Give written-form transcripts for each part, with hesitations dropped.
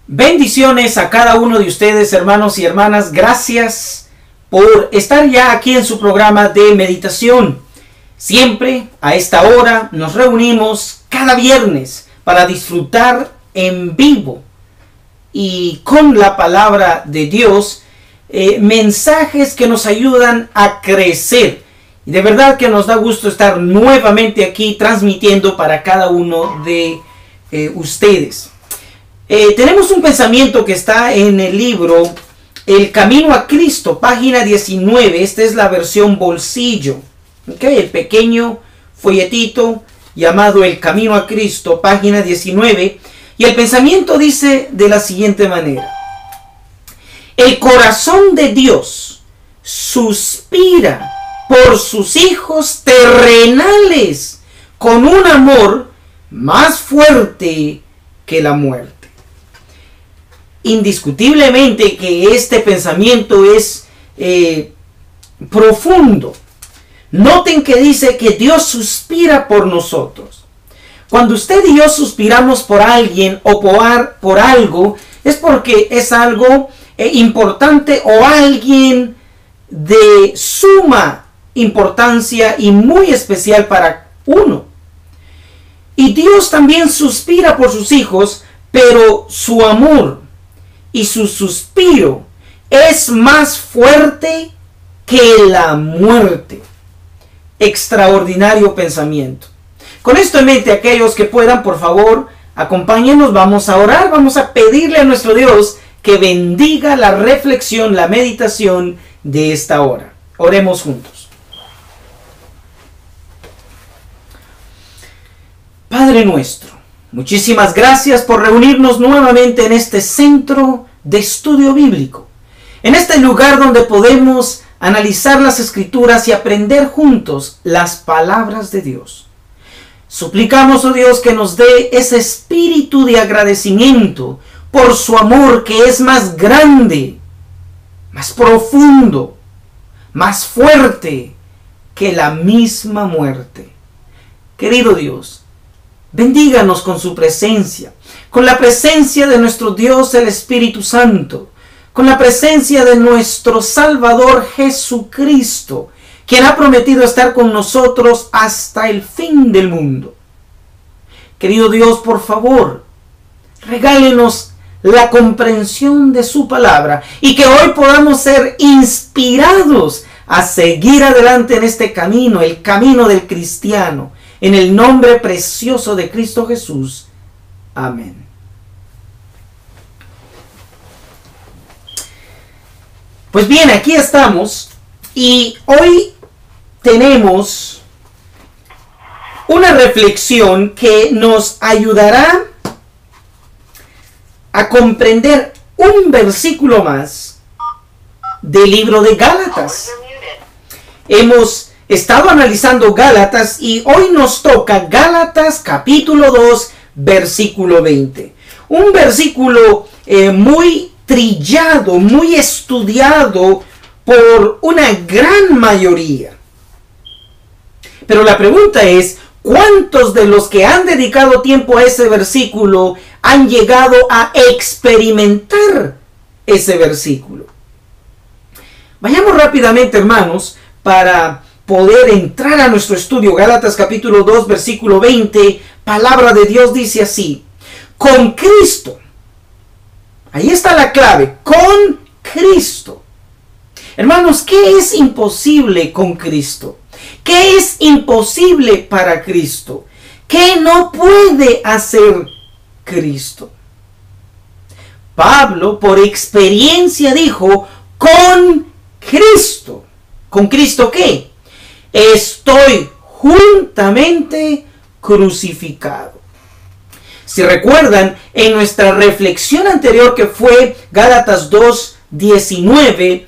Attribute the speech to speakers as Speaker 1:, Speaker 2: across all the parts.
Speaker 1: Bendiciones a cada uno de ustedes, hermanos y hermanas. Gracias por estar ya aquí en su programa de meditación. Siempre a esta hora nos reunimos cada viernes para disfrutar en vivo y con la palabra de Dios, mensajes que nos ayudan a crecer. Y de verdad que nos da gusto estar nuevamente aquí transmitiendo para cada uno de ustedes. Tenemos un pensamiento que está en el libro El Camino a Cristo, página 19. Esta es la versión bolsillo. El pequeño folletito llamado El Camino a Cristo, página 19. Y el pensamiento dice de la siguiente manera: el corazón de Dios suspira por sus hijos terrenales con un amor más fuerte que la muerte. Indiscutiblemente que este pensamiento es profundo. Noten que dice que Dios suspira por nosotros. Cuando usted y yo suspiramos por alguien o por algo, es porque es algo importante o alguien de suma importancia y muy especial para uno. Y Dios también suspira por sus hijos, pero su amor y su suspiro es más fuerte que la muerte. Extraordinario pensamiento. Con esto en mente, aquellos que puedan, por favor, acompáñenos, vamos a orar, vamos a pedirle a nuestro Dios que bendiga la reflexión, la meditación de esta hora. Oremos juntos. Padre nuestro, muchísimas gracias por reunirnos nuevamente en este centro de estudio bíblico, en este lugar donde podemos analizar las Escrituras y aprender juntos las palabras de Dios. Suplicamos, oh Dios, que nos dé ese espíritu de agradecimiento por su amor que es más grande, más profundo, más fuerte que la misma muerte. Querido Dios, bendíganos con su presencia, con la presencia de nuestro Dios el Espíritu Santo, con la presencia de nuestro Salvador Jesucristo, quien ha prometido estar con nosotros hasta el fin del mundo. Querido Dios, por favor, regálenos la comprensión de su palabra y que hoy podamos ser inspirados a seguir adelante en este camino, el camino del cristiano. En el nombre precioso de Cristo Jesús. Amén. Pues bien, aquí estamos y hoy tenemos una reflexión que nos ayudará a comprender un versículo más del libro de Gálatas. Hemos estado analizando Gálatas y hoy nos toca Gálatas capítulo 2, versículo 20. Un versículo muy trillado, muy estudiado por una gran mayoría. Pero la pregunta es, ¿cuántos de los que han dedicado tiempo a ese versículo han llegado a experimentar ese versículo? Vayamos rápidamente, hermanos, para poder entrar a nuestro estudio. Gálatas capítulo 2, versículo 20, palabra de Dios dice así: con Cristo. Ahí está la clave, con Cristo. Hermanos, ¿qué es imposible con Cristo? ¿Qué es imposible para Cristo? ¿Qué no puede hacer Cristo? Pablo, por experiencia, dijo, con Cristo. ¿Con Cristo qué? Estoy juntamente crucificado. Si recuerdan, en nuestra reflexión anterior que fue Gálatas 2:19,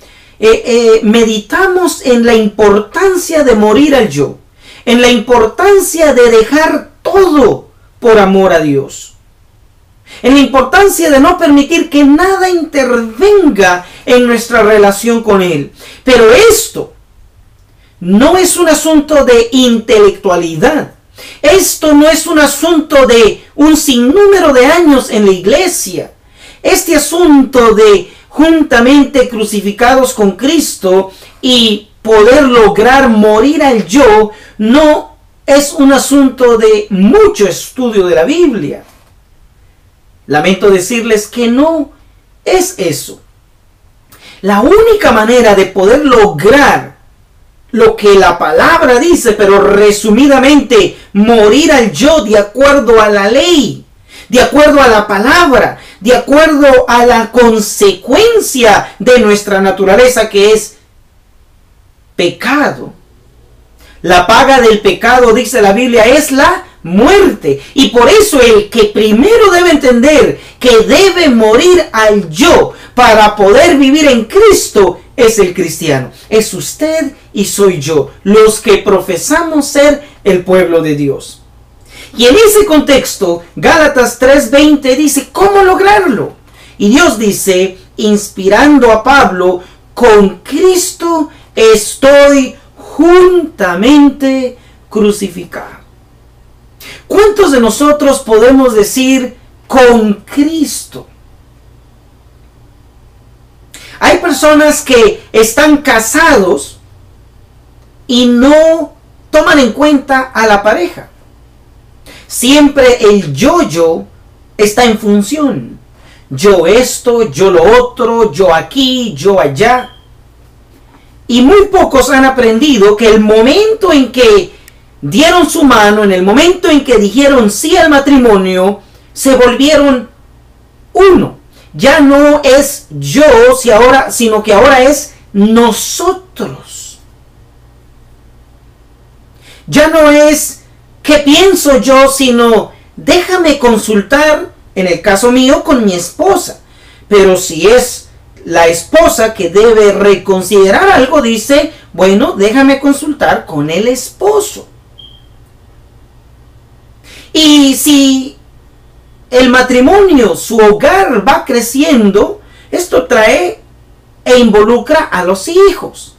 Speaker 1: meditamos en la importancia de morir al yo, en la importancia de dejar todo por amor a Dios, en la importancia de no permitir que nada intervenga en nuestra relación con Él. Pero esto no es un asunto de intelectualidad. Esto no es un asunto de un sinnúmero de años en la iglesia. este asunto de juntamente crucificados con Cristo y poder lograr morir al yo no es un asunto de mucho estudio de la Biblia. Lamento decirles que no es eso. La única manera de poder lograr lo que la palabra dice, pero resumidamente, morir al yo de acuerdo a la ley, de acuerdo a la palabra, de acuerdo a la consecuencia de nuestra naturaleza, que es pecado. La paga del pecado, dice la Biblia, es la muerte. Y por eso el que primero debe entender que debe morir al yo para poder vivir en Cristo es el cristiano. Es usted y soy yo, los que profesamos ser el pueblo de Dios. Y en ese contexto, Gálatas 3:20 dice, ¿cómo lograrlo? Y Dios dice, inspirando a Pablo, con Cristo estoy juntamente crucificado. ¿Cuántos de nosotros podemos decir con Cristo? Hay personas que están casados y no toman en cuenta a la pareja. Siempre el yo está en función. Yo esto, yo lo otro, yo aquí, yo allá. Y muy pocos han aprendido que el momento en que dieron su mano, en el momento en que dijeron sí al matrimonio, se volvieron uno. Ya no es yo, sino que ahora es nosotros. Ya no es qué pienso yo, sino déjame consultar, en el caso mío, con mi esposa. Pero si es la esposa que debe reconsiderar algo, dice, bueno, déjame consultar con el esposo. Y si el matrimonio, su hogar va creciendo, esto trae e involucra a los hijos.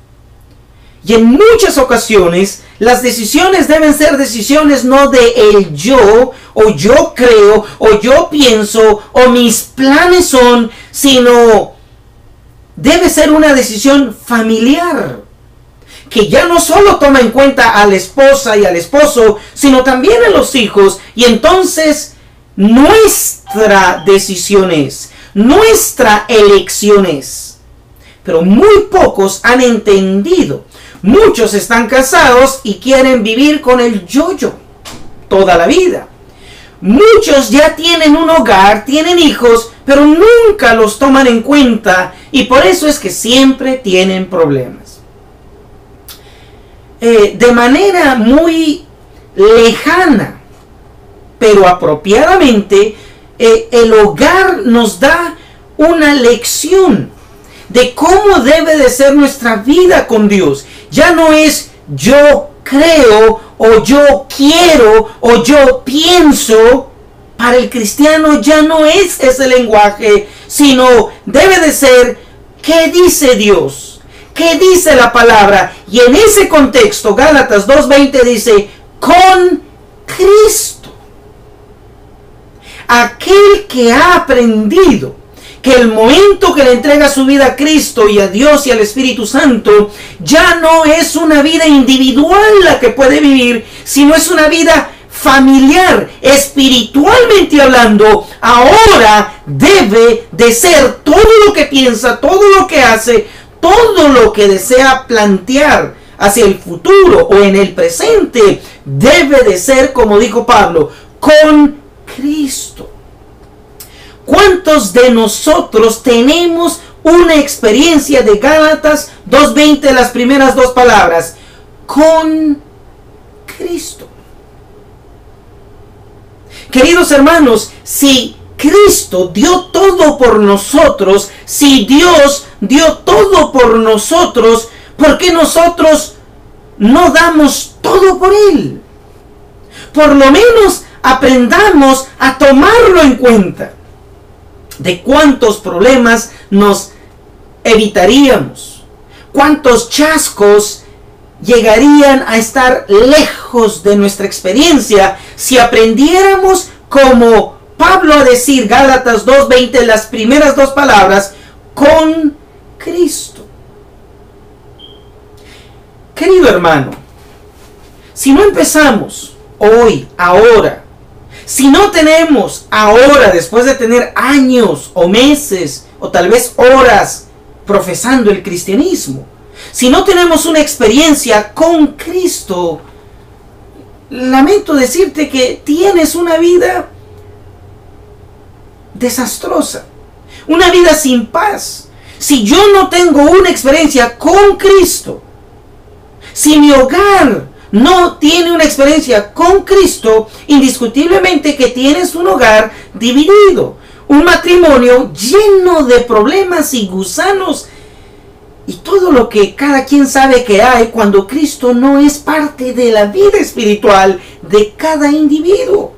Speaker 1: Y en muchas ocasiones las decisiones deben ser decisiones no de el yo, o yo creo, o yo pienso, o mis planes son, sino debe ser una decisión familiar, que ya no solo toma en cuenta a la esposa y al esposo, sino también a los hijos. Y entonces nuestra decisión es, nuestra elección es. Pero muy pocos han entendido. Muchos están casados y quieren vivir con el yo-yo toda la vida. Muchos ya tienen un hogar, tienen hijos, pero nunca los toman en cuenta, y por eso es que siempre tienen problemas. De manera muy lejana, pero apropiadamente, el hogar nos da una lección de cómo debe de ser nuestra vida con Dios. Ya no es yo creo, o yo quiero, o yo pienso. Para el cristiano ya no es ese lenguaje, sino debe de ser ¿qué dice Dios? ¿Qué dice la palabra? Y en ese contexto, Gálatas 2:20 dice, con Cristo. Aquel que ha aprendido que el momento que le entrega su vida a Cristo y a Dios y al Espíritu Santo, ya no es una vida individual la que puede vivir, sino es una vida familiar, espiritualmente hablando. Ahora debe de ser todo lo que piensa, todo lo que hace, todo lo que desea plantear hacia el futuro o en el presente, debe de ser, como dijo Pablo, con Cristo. ¿Cuántos de nosotros tenemos una experiencia de Gálatas 2:20, las primeras dos palabras? Con Cristo. Queridos hermanos, si Cristo dio todo por nosotros, si Dios dio todo por nosotros, ¿por qué nosotros no damos todo por Él? Por lo menos aprendamos a tomarlo en cuenta. De cuántos problemas nos evitaríamos, cuántos chascos llegarían a estar lejos de nuestra experiencia si aprendiéramos como Pablo a decir, Gálatas 2:20, las primeras dos palabras, con Cristo. Querido hermano, si no empezamos hoy, ahora, si no tenemos ahora, después de tener años o meses o tal vez horas profesando el cristianismo, si no tenemos una experiencia con Cristo, lamento decirte que tienes una vida desastrosa, una vida sin paz. Si yo no tengo una experiencia con Cristo, si mi hogar no tiene una experiencia con Cristo, indiscutiblemente que tienes un hogar dividido, un matrimonio lleno de problemas y gusanos y todo lo que cada quien sabe que hay cuando Cristo no es parte de la vida espiritual de cada individuo.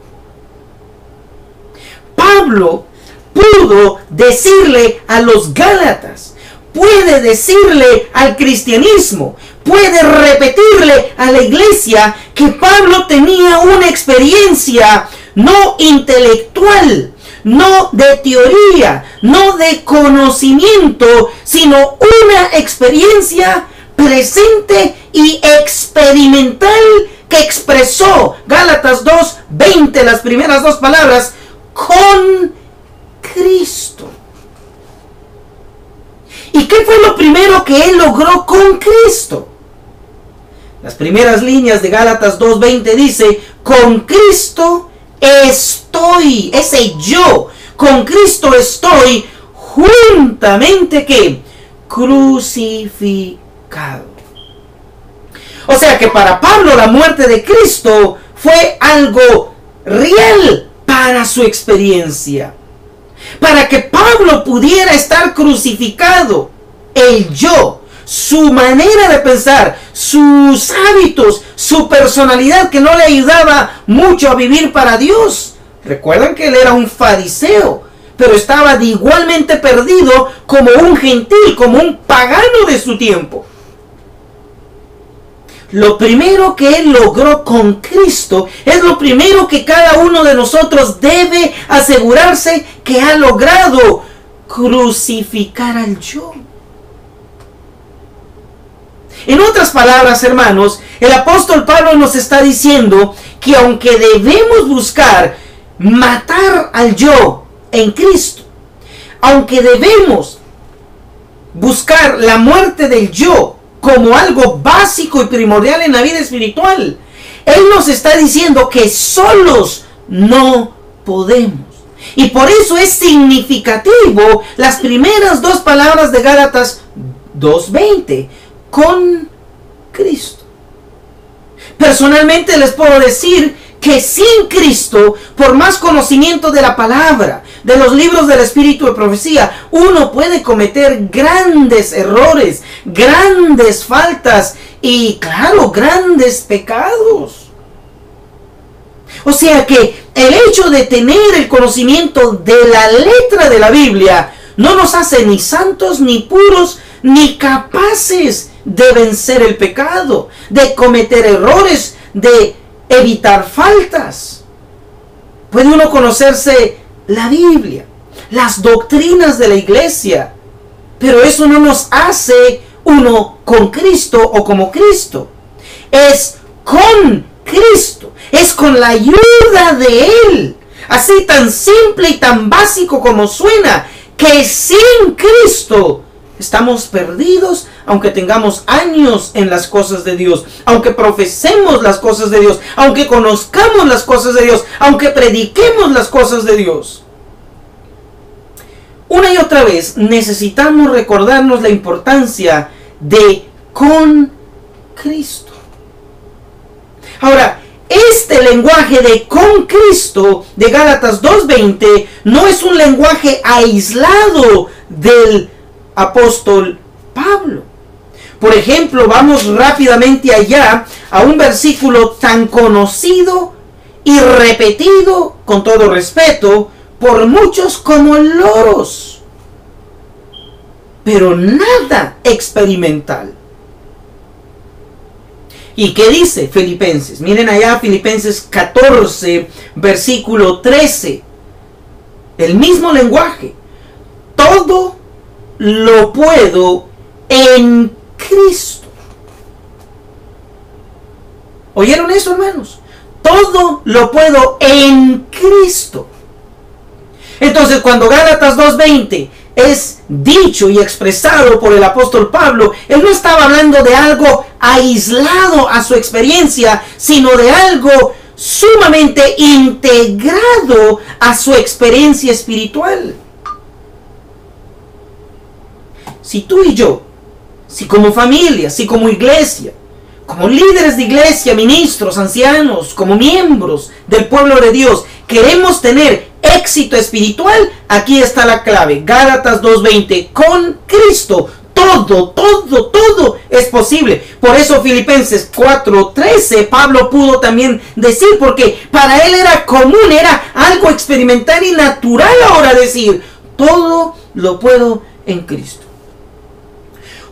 Speaker 1: Pablo pudo decirle a los Gálatas, puede decirle al cristianismo, puede repetirle a la iglesia que Pablo tenía una experiencia no intelectual, no de teoría, no de conocimiento, sino una experiencia presente y experimental que expresó Gálatas 2:20, las primeras dos palabras, con Cristo. ¿Y qué fue lo primero que él logró con Cristo? Las primeras líneas de Gálatas 2:20 dice, con Cristo estoy, ese yo, con Cristo estoy juntamente que crucificado. O sea que para Pablo la muerte de Cristo fue algo real para su experiencia. Para que Pablo pudiera estar crucificado, el yo, su manera de pensar, sus hábitos, su personalidad que no le ayudaba mucho a vivir para Dios. Recuerdan que él era un fariseo, pero estaba de igualmente perdido como un gentil, como un pagano de su tiempo. Lo primero que él logró con Cristo es lo primero que cada uno de nosotros debe asegurarse que ha logrado: crucificar al yo. En otras palabras, hermanos, el apóstol Pablo nos está diciendo que aunque debemos buscar matar al yo en Cristo, aunque debemos buscar la muerte del yo como algo básico y primordial en la vida espiritual, él nos está diciendo que solos no podemos. Y por eso es significativo las primeras dos palabras de Gálatas 2:20, con Cristo. Personalmente les puedo decir que sin Cristo, por más conocimiento de la palabra, de los libros del Espíritu de Profecía, uno puede cometer grandes errores, grandes faltas y, claro, grandes pecados. O sea que el hecho de tener el conocimiento de la letra de la Biblia no nos hace ni santos, ni puros, ni capaces de vencer el pecado, de cometer errores, de evitar faltas. Puede uno conocerse la Biblia, las doctrinas de la iglesia, pero eso no nos hace uno con Cristo o como Cristo. Es con Cristo, es con la ayuda de Él. Así tan simple y tan básico como suena, que sin Cristo estamos perdidos, aunque tengamos años en las cosas de Dios, aunque profesemos las cosas de Dios, aunque conozcamos las cosas de Dios, aunque prediquemos las cosas de Dios. Una y otra vez necesitamos recordarnos la importancia de con Cristo. Ahora, este lenguaje de con Cristo de Gálatas 2:20 no es un lenguaje aislado del apóstol Pablo. Por ejemplo, vamos rápidamente allá a un versículo tan conocido y repetido, con todo respeto, por muchos como loros, pero nada experimental. ¿Y qué dice Filipenses? Miren allá Filipenses 14, versículo 13. el mismo lenguaje. Todo lo puedo en Cristo. ¿Oyeron eso, hermanos? Todo lo puedo en Cristo. Entonces, cuando Gálatas 2:20 es dicho y expresado por el apóstol Pablo, él no estaba hablando de algo aislado a su experiencia, sino de algo sumamente integrado a su experiencia espiritual. Si tú y yo, si como familia, si como iglesia, como líderes de iglesia, ministros, ancianos, como miembros del pueblo de Dios, queremos tener éxito espiritual, aquí está la clave. Gálatas 2:20, con Cristo todo es posible. Por eso Filipenses 4:13 Pablo pudo también decir, porque para él era común, era algo experimental y natural ahora decir, todo lo puedo en Cristo.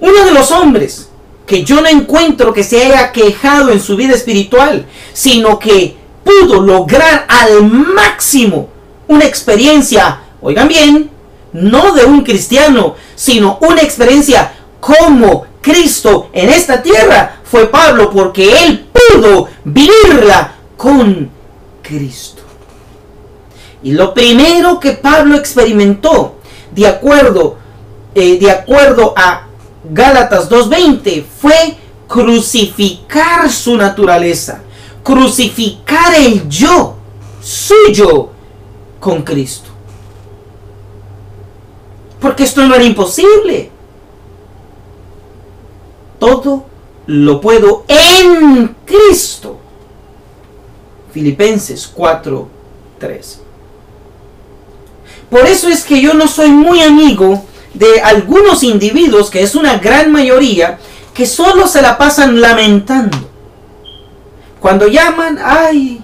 Speaker 1: Uno de los hombres que yo no encuentro que se haya quejado en su vida espiritual, sino que pudo lograr al máximo una experiencia, oigan bien, no de un cristiano, sino una experiencia como Cristo en esta tierra, fue Pablo, porque él pudo vivirla con Cristo. Y lo primero que Pablo experimentó, de acuerdo a Gálatas 2:20, fue crucificar su naturaleza, crucificar el yo suyo con Cristo. Porque esto no era imposible. Todo lo puedo en Cristo. Filipenses 4:3. Por eso es que yo no soy muy amigo de algunos individuos, que es una gran mayoría, que solo se la pasan lamentando. Cuando llaman, ay,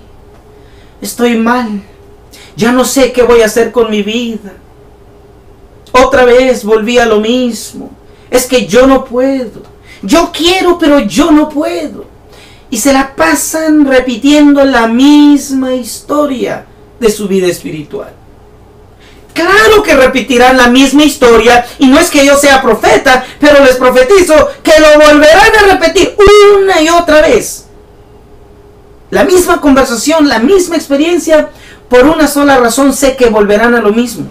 Speaker 1: estoy mal, ya no sé qué voy a hacer con mi vida. Otra vez volví a lo mismo. Es que yo no puedo. Yo quiero, pero yo no puedo. Y se la pasan repitiendo la misma historia de su vida espiritual. Claro que repetirán la misma historia, y no es que yo sea profeta, pero les profetizo que lo volverán a repetir una y otra vez. La misma conversación, la misma experiencia, por una sola razón sé que volverán a lo mismo.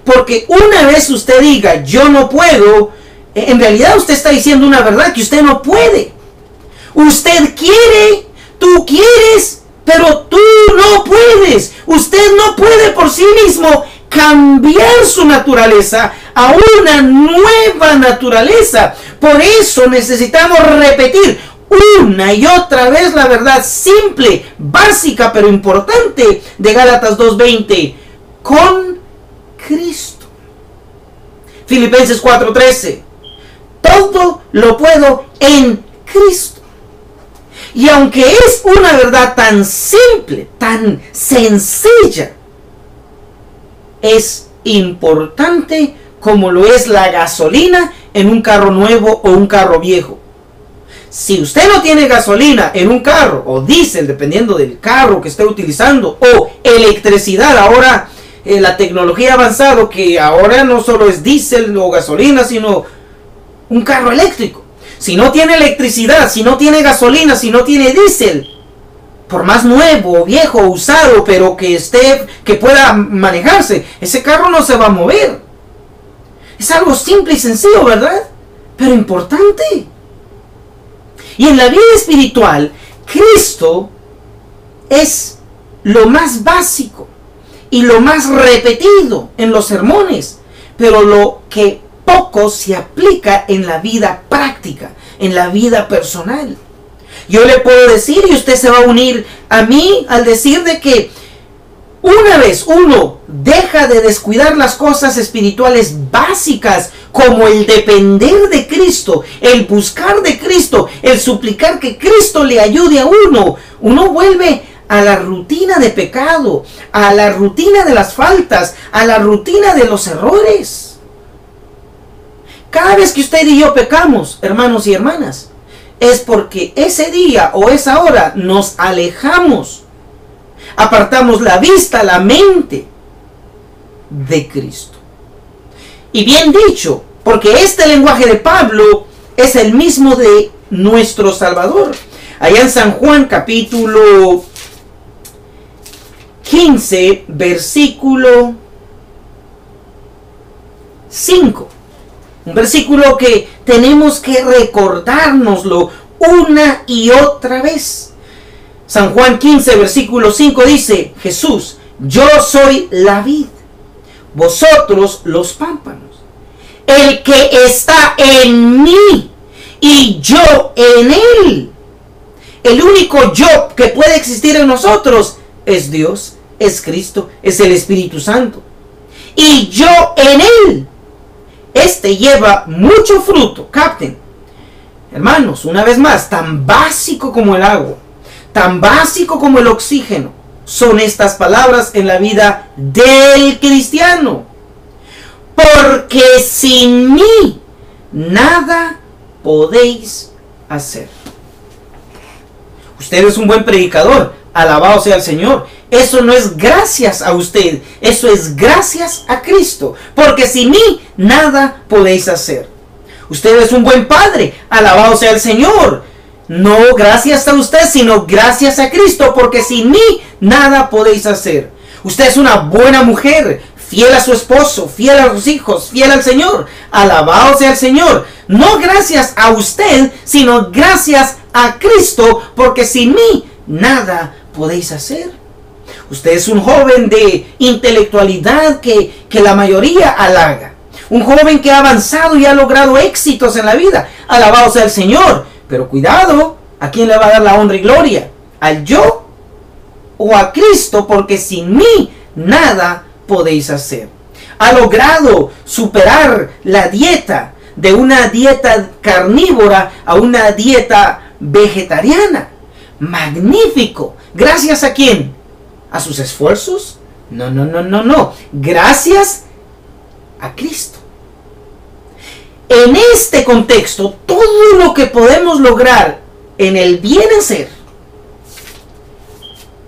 Speaker 1: Porque una vez usted diga, yo no puedo, en realidad usted está diciendo una verdad, que usted no puede. Usted quiere, tú quieres, pero tú no puedes. Usted no puede por sí mismo cambiar su naturaleza a una nueva naturaleza. Por eso necesitamos repetir una y otra vez la verdad simple, básica, pero importante de Gálatas 2:20. Con Cristo. Filipenses 4:13. Todo lo puedo en Cristo. Y aunque es una verdad tan simple, tan sencilla, es importante como lo es la gasolina en un carro nuevo o un carro viejo. Si usted no tiene gasolina en un carro, o diésel, dependiendo del carro que esté utilizando, o electricidad, ahora la tecnología ha avanzado, que ahora no solo es diésel o gasolina, sino un carro eléctrico. Si no tiene electricidad, si no tiene gasolina, si no tiene diésel, por más nuevo, viejo, usado, pero que pueda manejarse, ese carro no se va a mover. Es algo simple y sencillo, ¿verdad? Pero importante. Y en la vida espiritual, Cristo es lo más básico y lo más repetido en los sermones, pero lo que poco se aplica en la vida práctica, en la vida personal. Yo le puedo decir, y usted se va a unir a mí al decir de que una vez uno deja de descuidar las cosas espirituales básicas, como el depender de Cristo, el buscar de Cristo, el suplicar que Cristo le ayude a uno, uno vuelve a la rutina de pecado, a la rutina de las faltas, a la rutina de los errores. Cada vez que usted y yo pecamos, hermanos y hermanas, es porque ese día o esa hora nos alejamos, apartamos la vista, la mente de Cristo. Y bien dicho, porque este lenguaje de Pablo es el mismo de nuestro Salvador. Allá en San Juan capítulo 15, versículo 5. Un versículo que tenemos que recordárnoslo una y otra vez. San Juan 15, versículo 5 dice, Jesús, yo soy la vid, vosotros los pámpanos. El que está en mí y yo en él. El único yo que puede existir en nosotros es Dios, es Cristo, es el Espíritu Santo. Y yo en él. Este lleva mucho fruto. Capten. Hermanos, una vez más, tan básico como el agua, tan básico como el oxígeno, son estas palabras en la vida del cristiano. Porque sin mí nada podéis hacer. Usted es un buen predicador, alabado sea el Señor. Eso no es gracias a usted, eso es gracias a Cristo. Porque sin mí nada podéis hacer. Usted es un buen padre, alabado sea el Señor. No gracias a usted, sino gracias a Cristo, porque sin mí nada podéis hacer. Usted es una buena mujer, fiel a su esposo, fiel a sus hijos, fiel al Señor. Alabado sea el Señor. No gracias a usted, sino gracias a Cristo, porque sin mí nada podéis hacer. Usted es un joven de intelectualidad que la mayoría halaga. Un joven que ha avanzado y ha logrado éxitos en la vida. Alabado sea el Señor. Pero cuidado, ¿a quién le va a dar la honra y gloria? ¿Al yo o a Cristo? Porque sin mí nada podéis hacer. Ha logrado superar la dieta de una dieta carnívora a una dieta vegetariana. Magnífico. ¿Gracias a quién? ¿A sus esfuerzos? No. Gracias a Cristo. En este contexto, todo lo que podemos lograr en el bien hacer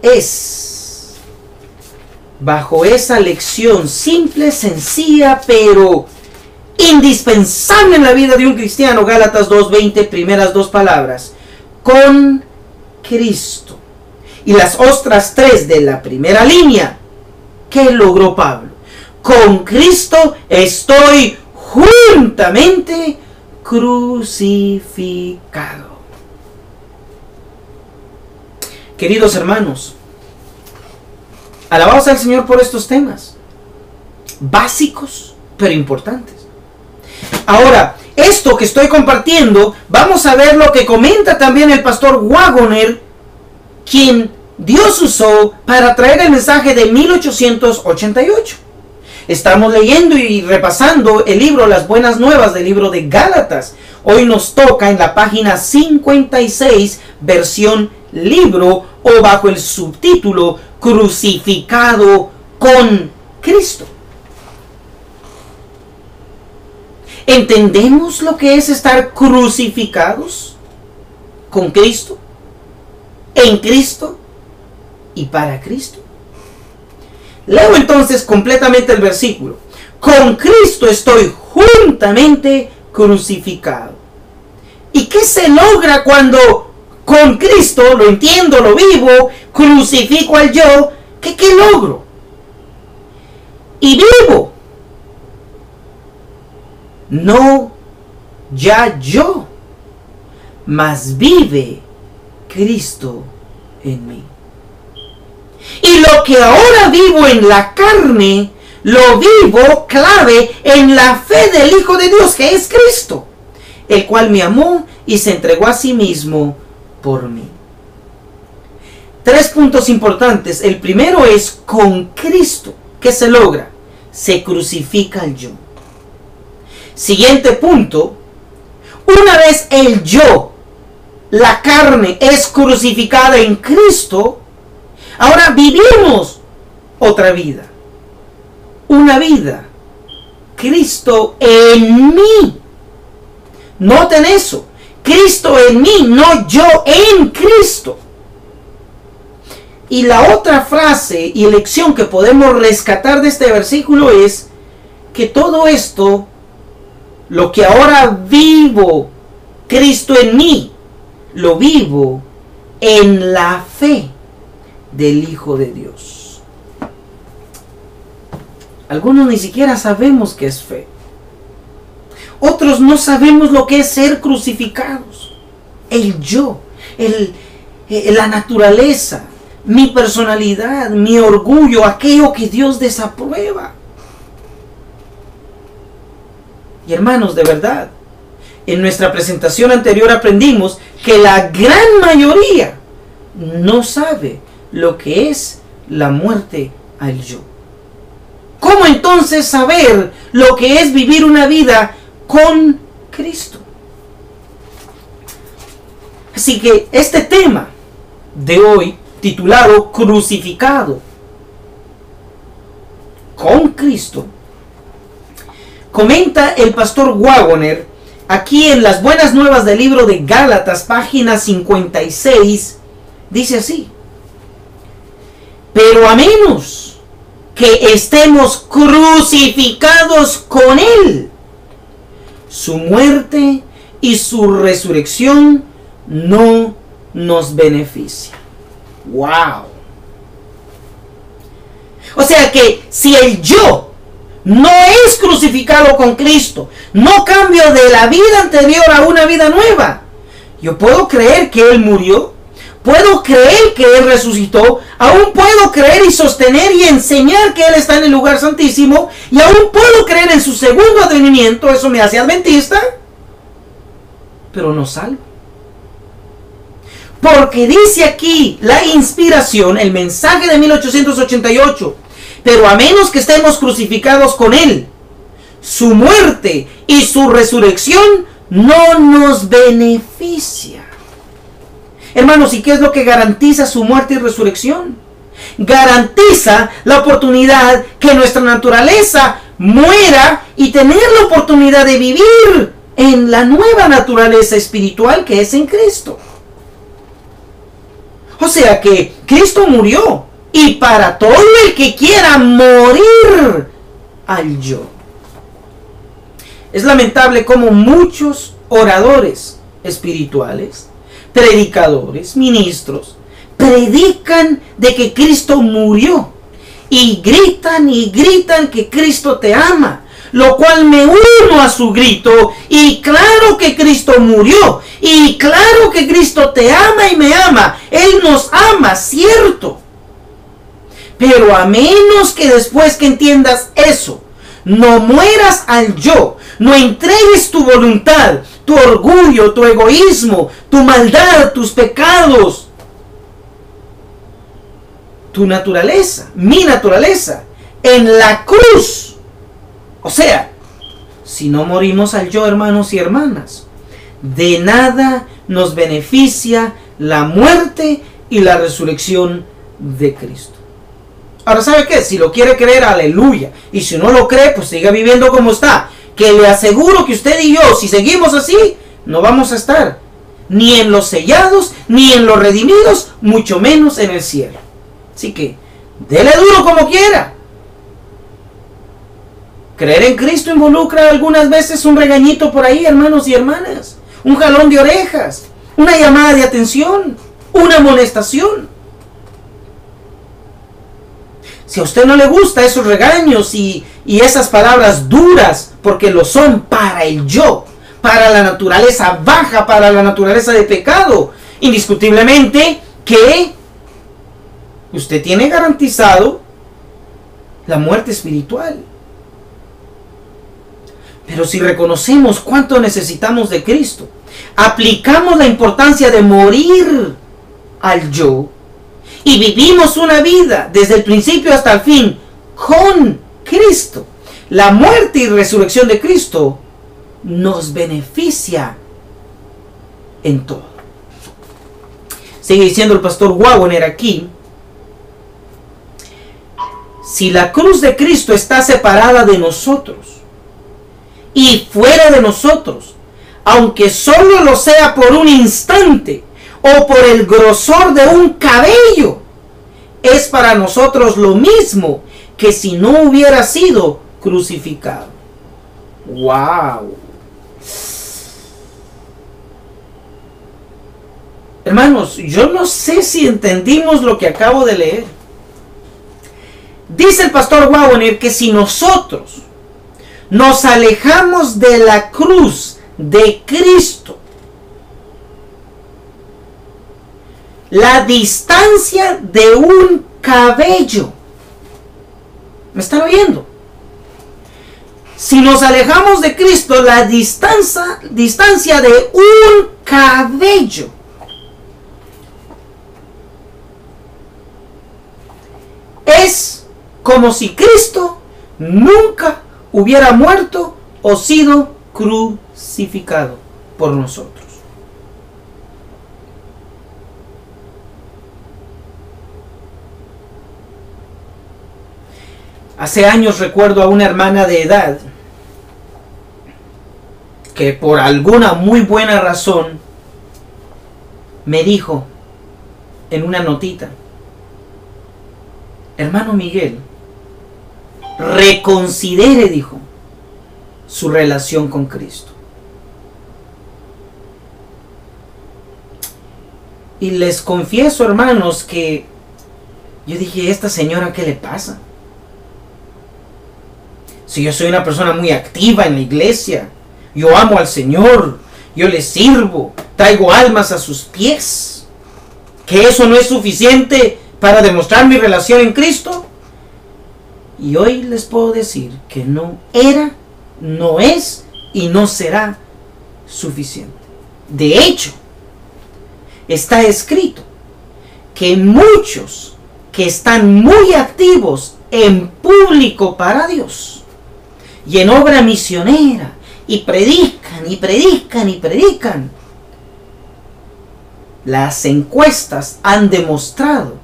Speaker 1: es bajo esa lección simple, sencilla, pero indispensable en la vida de un cristiano. Gálatas 2:20, primeras dos palabras. Con Cristo. Y las otras tres de la primera línea. ¿Qué logró Pablo? Con Cristo estoy juntamente crucificado. Queridos hermanos, alabados al Señor por estos temas. Básicos, pero importantes. Ahora, esto que estoy compartiendo, vamos a ver lo que comenta también el pastor Waggoner, quien Dios usó para traer el mensaje de 1888. Estamos leyendo y repasando el libro Las Buenas Nuevas del libro de Gálatas. Hoy nos toca en la página 56, versión libro, o bajo el subtítulo Crucificado con Cristo. ¿Entendemos lo que es estar crucificados con Cristo, en Cristo y para Cristo? Leo entonces completamente el versículo. Con Cristo estoy juntamente crucificado. ¿Y qué se logra cuando con Cristo, lo entiendo, lo vivo, crucifico al yo? ¿Qué logro? Y vivo. No ya yo, mas vive Cristo en mí. Y lo que ahora vivo en la carne, lo vivo clave en la fe del Hijo de Dios, que es Cristo, el cual me amó y se entregó a sí mismo por mí. 3 puntos importantes. El primero es con Cristo. ¿Qué se logra? Se crucifica el yo. Siguiente punto. Una vez el yo, la carne, es crucificada en Cristo, ahora vivimos otra vida. Una vida. Cristo en mí. Noten eso. Cristo en mí, no yo en Cristo. Y la otra frase y lección que podemos rescatar de este versículo es que todo esto, lo que ahora vivo, Cristo en mí, lo vivo en la fe del Hijo de Dios. Algunos ni siquiera sabemos qué es fe. Otros no sabemos lo que es ser crucificados. El yo, la naturaleza, mi personalidad, mi orgullo, aquello que Dios desaprueba. Y hermanos, de verdad, en nuestra presentación anterior aprendimos que la gran mayoría no sabe lo que es la muerte al yo. ¿Cómo entonces saber lo que es vivir una vida con Cristo? Así que este tema de hoy, titulado Crucificado con Cristo, comenta el pastor Waggoner aquí en las Buenas Nuevas del libro de Gálatas, página 56, dice así: pero a menos que estemos crucificados con Él, su muerte y su resurrección no nos beneficia. ¡Wow! O sea que si el yo no es crucificado con Cristo, no cambio de la vida anterior a una vida nueva, yo puedo creer que Él murió, puedo creer que Él resucitó, aún puedo creer y sostener y enseñar que Él está en el lugar santísimo, y aún puedo creer en su segundo advenimiento, eso me hace adventista, pero no salvo. Porque dice aquí la inspiración, el mensaje de 1888, pero a menos que estemos crucificados con Él, su muerte y su resurrección no nos beneficia. Hermanos, ¿y qué es lo que garantiza su muerte y resurrección? Garantiza la oportunidad que nuestra naturaleza muera y tener la oportunidad de vivir en la nueva naturaleza espiritual que es en Cristo. O sea que Cristo murió, y para todo el que quiera morir al yo. Es lamentable cómo muchos oradores espirituales, predicadores, ministros, predican de que Cristo murió, y gritan que Cristo te ama, lo cual me uno a su grito, y claro que Cristo murió, y claro que Cristo te ama y me ama, Él nos ama, cierto. Pero a menos que después que entiendas eso, no mueras al yo, no entregues tu voluntad, tu orgullo, tu egoísmo, tu maldad, tus pecados, tu naturaleza, mi naturaleza, en la cruz. O sea, si no morimos al yo, hermanos y hermanas, de nada nos beneficia la muerte y la resurrección de Cristo. Ahora, ¿sabe qué? Si lo quiere creer, aleluya. Y si no lo cree, pues siga viviendo como está. Que le aseguro que usted y yo, si seguimos así, no vamos a estar ni en los sellados, ni en los redimidos, mucho menos en el cielo. Así que, dele duro como quiera. Creer en Cristo involucra algunas veces un regañito por ahí, hermanos y hermanas. Un jalón de orejas, una llamada de atención, una amonestación. Si a usted no le gusta esos regaños y esas palabras duras, porque lo son para el yo, para la naturaleza baja, para la naturaleza de pecado, indiscutiblemente que usted tiene garantizado la muerte espiritual. Pero si reconocemos cuánto necesitamos de Cristo, aplicamos la importancia de morir al yo, y vivimos una vida desde el principio hasta el fin con Cristo, la muerte y resurrección de Cristo nos beneficia en todo. Sigue diciendo el pastor Waggoner aquí: si la cruz de Cristo está separada de nosotros y fuera de nosotros, aunque solo lo sea por un instante o por el grosor de un cabello, es para nosotros lo mismo que si no hubiera sido crucificado. ¡Wow! Hermanos, yo no sé si entendimos lo que acabo de leer. Dice el pastor Waggoner que si nosotros nos alejamos de la cruz de Cristo, la distancia de un cabello. ¿Me están oyendo? Si nos alejamos de Cristo, la distancia de un cabello. Es como si Cristo nunca hubiera muerto o sido crucificado por nosotros. Hace años recuerdo a una hermana de edad que por alguna muy buena razón me dijo en una notita: hermano Miguel, reconsidere, dijo, su relación con Cristo. Y les confieso, hermanos, que yo dije, ¿esta señora qué le pasa? Si yo soy una persona muy activa en la iglesia, yo amo al Señor, yo le sirvo, traigo almas a sus pies, ¿que eso no es suficiente para demostrar mi relación en Cristo? Y hoy les puedo decir que no era, no es y no será suficiente. De hecho, está escrito que muchos que están muy activos en público para Dios y en obra misionera, y predican, y predican, y predican, las encuestas han demostrado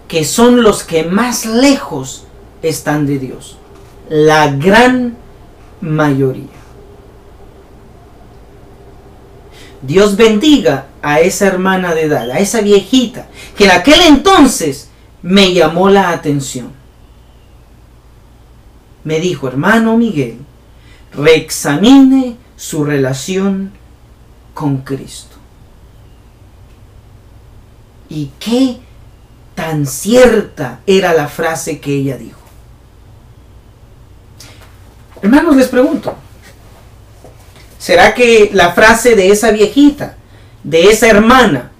Speaker 1: que son los que más lejos están de Dios. La gran mayoría. Dios bendiga a esa hermana de edad, a esa viejita, que en aquel entonces me llamó la atención. Me dijo, hermano Miguel, reexamine su relación con Cristo. Y qué tan cierta era la frase que ella dijo. Hermanos, les pregunto, ¿será que la frase de esa viejita, de esa hermana,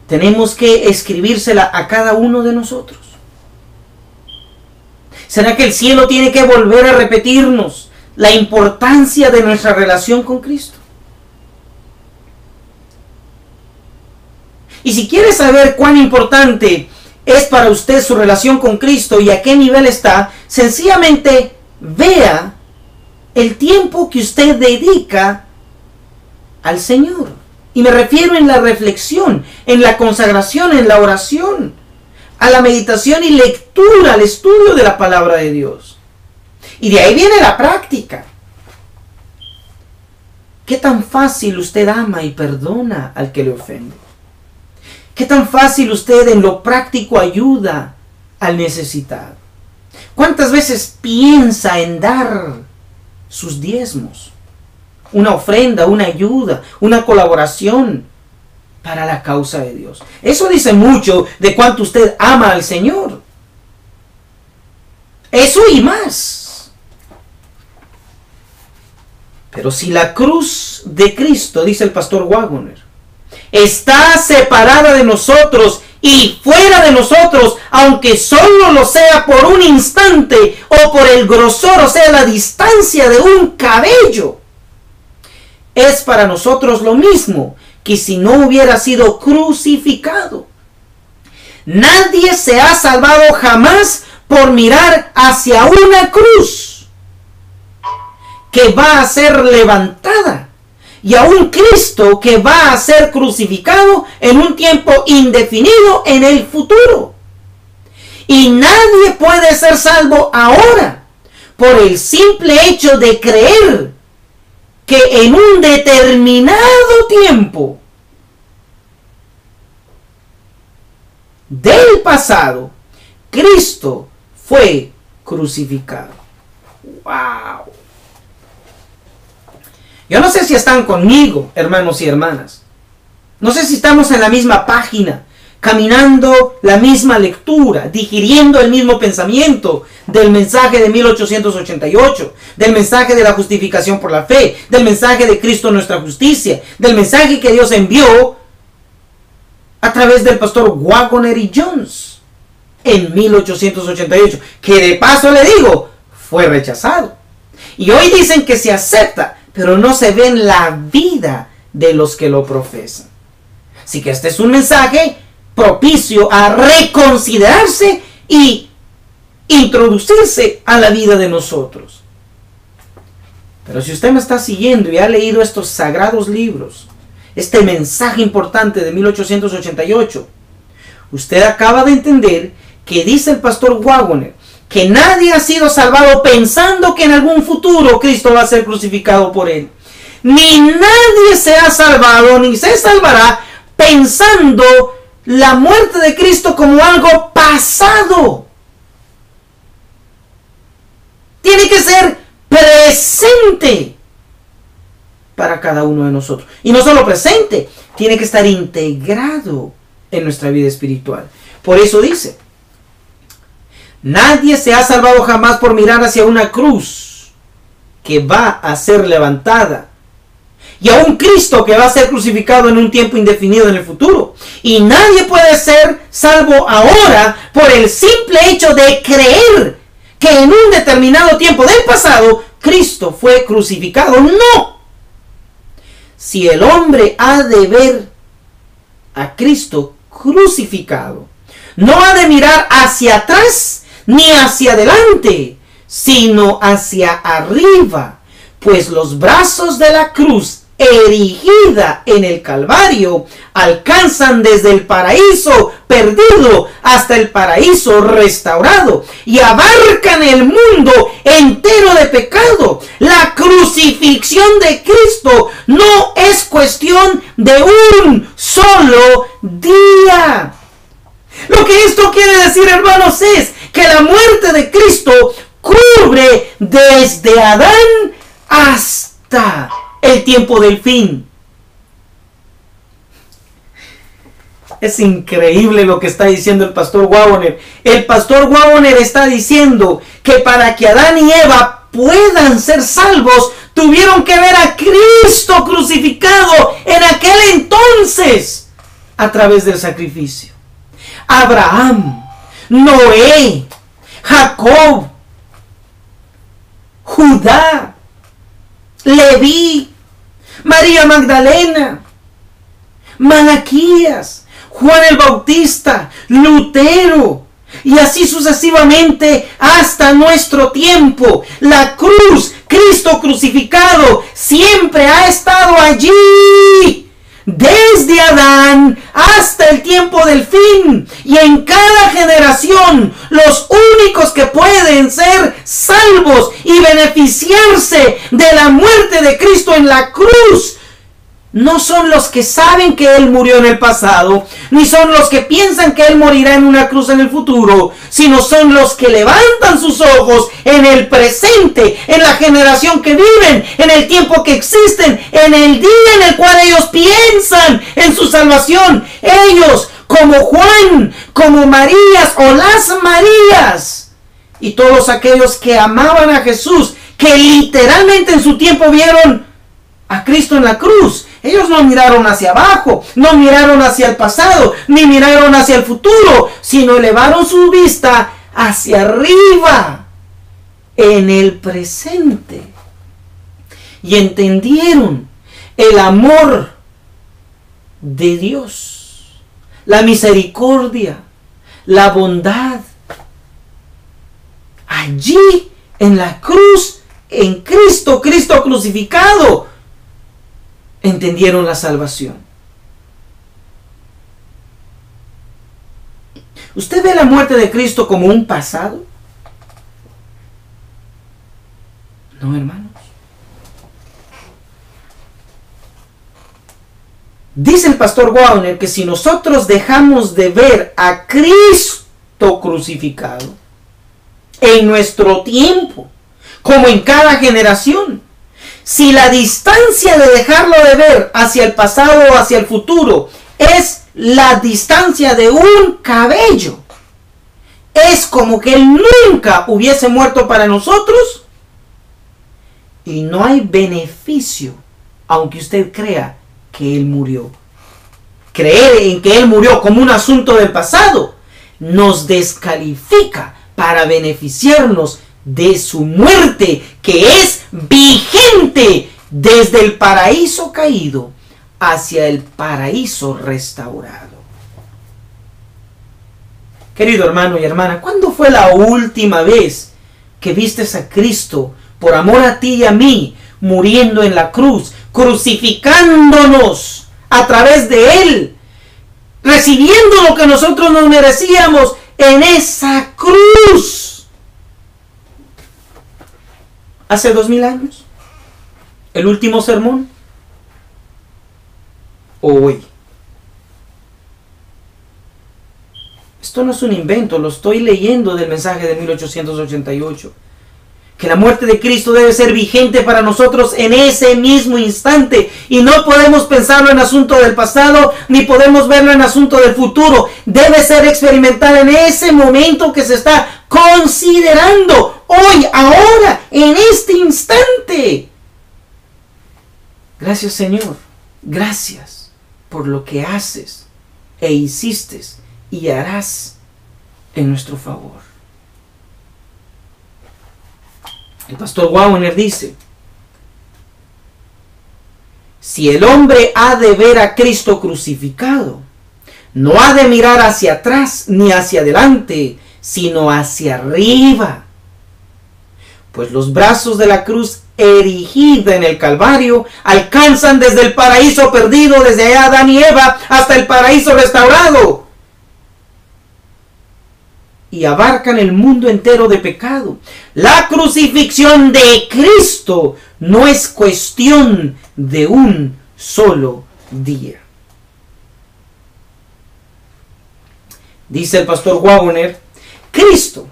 Speaker 1: tenemos que escribírsela a cada uno de nosotros? ¿Será que el cielo tiene que volver a repetirnos la importancia de nuestra relación con Cristo? Y si quiere saber cuán importante es para usted su relación con Cristo y a qué nivel está, sencillamente vea el tiempo que usted dedica al Señor. Y me refiero en la reflexión, en la consagración, en la oración, a la meditación y lectura, al estudio de la palabra de Dios. Y de ahí viene la práctica. ¿Qué tan fácil usted ama y perdona al que le ofende? ¿Qué tan fácil usted en lo práctico ayuda al necesitado? ¿Cuántas veces piensa en dar sus diezmos? Una ofrenda, una ayuda, una colaboración para la causa de Dios. Eso dice mucho de cuánto usted ama al Señor. Eso y más. Pero si la cruz de Cristo, dice el pastor Waggoner, está separada de nosotros y fuera de nosotros, aunque solo lo sea por un instante o por el grosor, o sea, la distancia de un cabello, es para nosotros lo mismo que si no hubiera sido crucificado. Nadie se ha salvado jamás por mirar hacia una cruz que va a ser levantada y a un Cristo que va a ser crucificado en un tiempo indefinido en el futuro. Y nadie puede ser salvo ahora por el simple hecho de creer que en un determinado tiempo del pasado, Cristo fue crucificado. ¡Wow! Yo no sé si están conmigo, hermanos y hermanas. No sé si estamos en la misma página, caminando la misma lectura, digiriendo el mismo pensamiento del mensaje de 1888, del mensaje de la justificación por la fe, del mensaje de Cristo nuestra justicia, del mensaje que Dios envió a través del pastor Waggoner y Jones en 1888, que de paso le digo, fue rechazado. Y hoy dicen que se acepta, pero no se ve en la vida de los que lo profesan. Así que este es un mensaje propicio a reconsiderarse y introducirse a la vida de nosotros. Pero si usted me está siguiendo y ha leído estos sagrados libros, este mensaje importante de 1888, usted acaba de entender que dice el pastor Waggoner que nadie ha sido salvado pensando que en algún futuro Cristo va a ser crucificado por él. Ni nadie se ha salvado ni se salvará pensando la muerte de Cristo como algo pasado. Tiene que ser presente para cada uno de nosotros. Y no solo presente, tiene que estar integrado en nuestra vida espiritual. Por eso dice, nadie se ha salvado jamás por mirar hacia una cruz que va a ser levantada y a un Cristo que va a ser crucificado en un tiempo indefinido en el futuro. Y nadie puede ser salvo ahora por el simple hecho de creer que en un determinado tiempo del pasado Cristo fue crucificado. ¡No! Si el hombre ha de ver a Cristo crucificado, no ha de mirar hacia atrás ni hacia adelante, sino hacia arriba, pues los brazos de la cruz erigida en el Calvario alcanzan desde el paraíso perdido hasta el paraíso restaurado y abarcan el mundo entero de pecado. La crucifixión de Cristo no es cuestión de un solo día. Lo que esto quiere decir, hermanos, es que la muerte de Cristo cubre desde Adán hasta el tiempo del fin. Es increíble lo que está diciendo el pastor Waggoner. El pastor Waggoner está diciendo que para que Adán y Eva puedan ser salvos, tuvieron que ver a Cristo crucificado en aquel entonces a través del sacrificio. Abraham, Noé, Jacob, Judá, Leví, María Magdalena, Malaquías, Juan el Bautista, Lutero, y así sucesivamente hasta nuestro tiempo. La cruz, Cristo crucificado, siempre ha estado allí. Desde Adán hasta el tiempo del fin. Y en cada generación los únicos que pueden ser salvos y beneficiarse de la muerte de Cristo en la cruz no son los que saben que Él murió en el pasado, ni son los que piensan que Él morirá en una cruz en el futuro, sino son los que levantan sus ojos en el presente, en la generación que viven, en el tiempo que existen, en el día en el cual ellos piensan en su salvación. Ellos, como Juan, como Marías o las Marías, y todos aquellos que amaban a Jesús, que literalmente en su tiempo vieron a Cristo en la cruz. Ellos no miraron hacia abajo, no miraron hacia el pasado, ni miraron hacia el futuro, sino elevaron su vista hacia arriba, en el presente. Y entendieron el amor de Dios, la misericordia, la bondad. Allí, en la cruz, en Cristo, Cristo crucificado, entendieron la salvación. ¿Usted ve la muerte de Cristo como un pasado? No, hermanos. Dice el pastor Wagner que si nosotros dejamos de ver a Cristo crucificado en nuestro tiempo, como en cada generación, si la distancia de dejarlo de ver hacia el pasado o hacia el futuro es la distancia de un cabello, es como que Él nunca hubiese muerto para nosotros y no hay beneficio, aunque usted crea que Él murió. Creer en que Él murió como un asunto del pasado nos descalifica para beneficiarnos de su muerte, que es vigente desde el paraíso caído hacia el paraíso restaurado. Querido hermano y hermana, ¿cuándo fue la última vez que vistes a Cristo por amor a ti y a mí, muriendo en la cruz, crucificándonos a través de Él, recibiendo lo que nosotros nos merecíamos en esa cruz? ¿Hace 2000 años? ¿El último sermón? ¿O hoy? Esto no es un invento, lo estoy leyendo del mensaje de 1888. Que la muerte de Cristo debe ser vigente para nosotros en ese mismo instante. Y no podemos pensarlo en asunto del pasado, ni podemos verlo en asunto del futuro. Debe ser experimental en ese momento que se está considerando. Hoy, ahora, en este instante. Gracias, Señor. Gracias por lo que haces e hiciste y harás en nuestro favor. El pastor Wagner dice: si el hombre ha de ver a Cristo crucificado, no ha de mirar hacia atrás ni hacia adelante, sino hacia arriba. Pues los brazos de la cruz erigida en el Calvario alcanzan desde el paraíso perdido, desde allá Adán y Eva, hasta el paraíso restaurado, y abarcan el mundo entero de pecado. La crucifixión de Cristo no es cuestión de un solo día. Dice el pastor Wagner: Cristo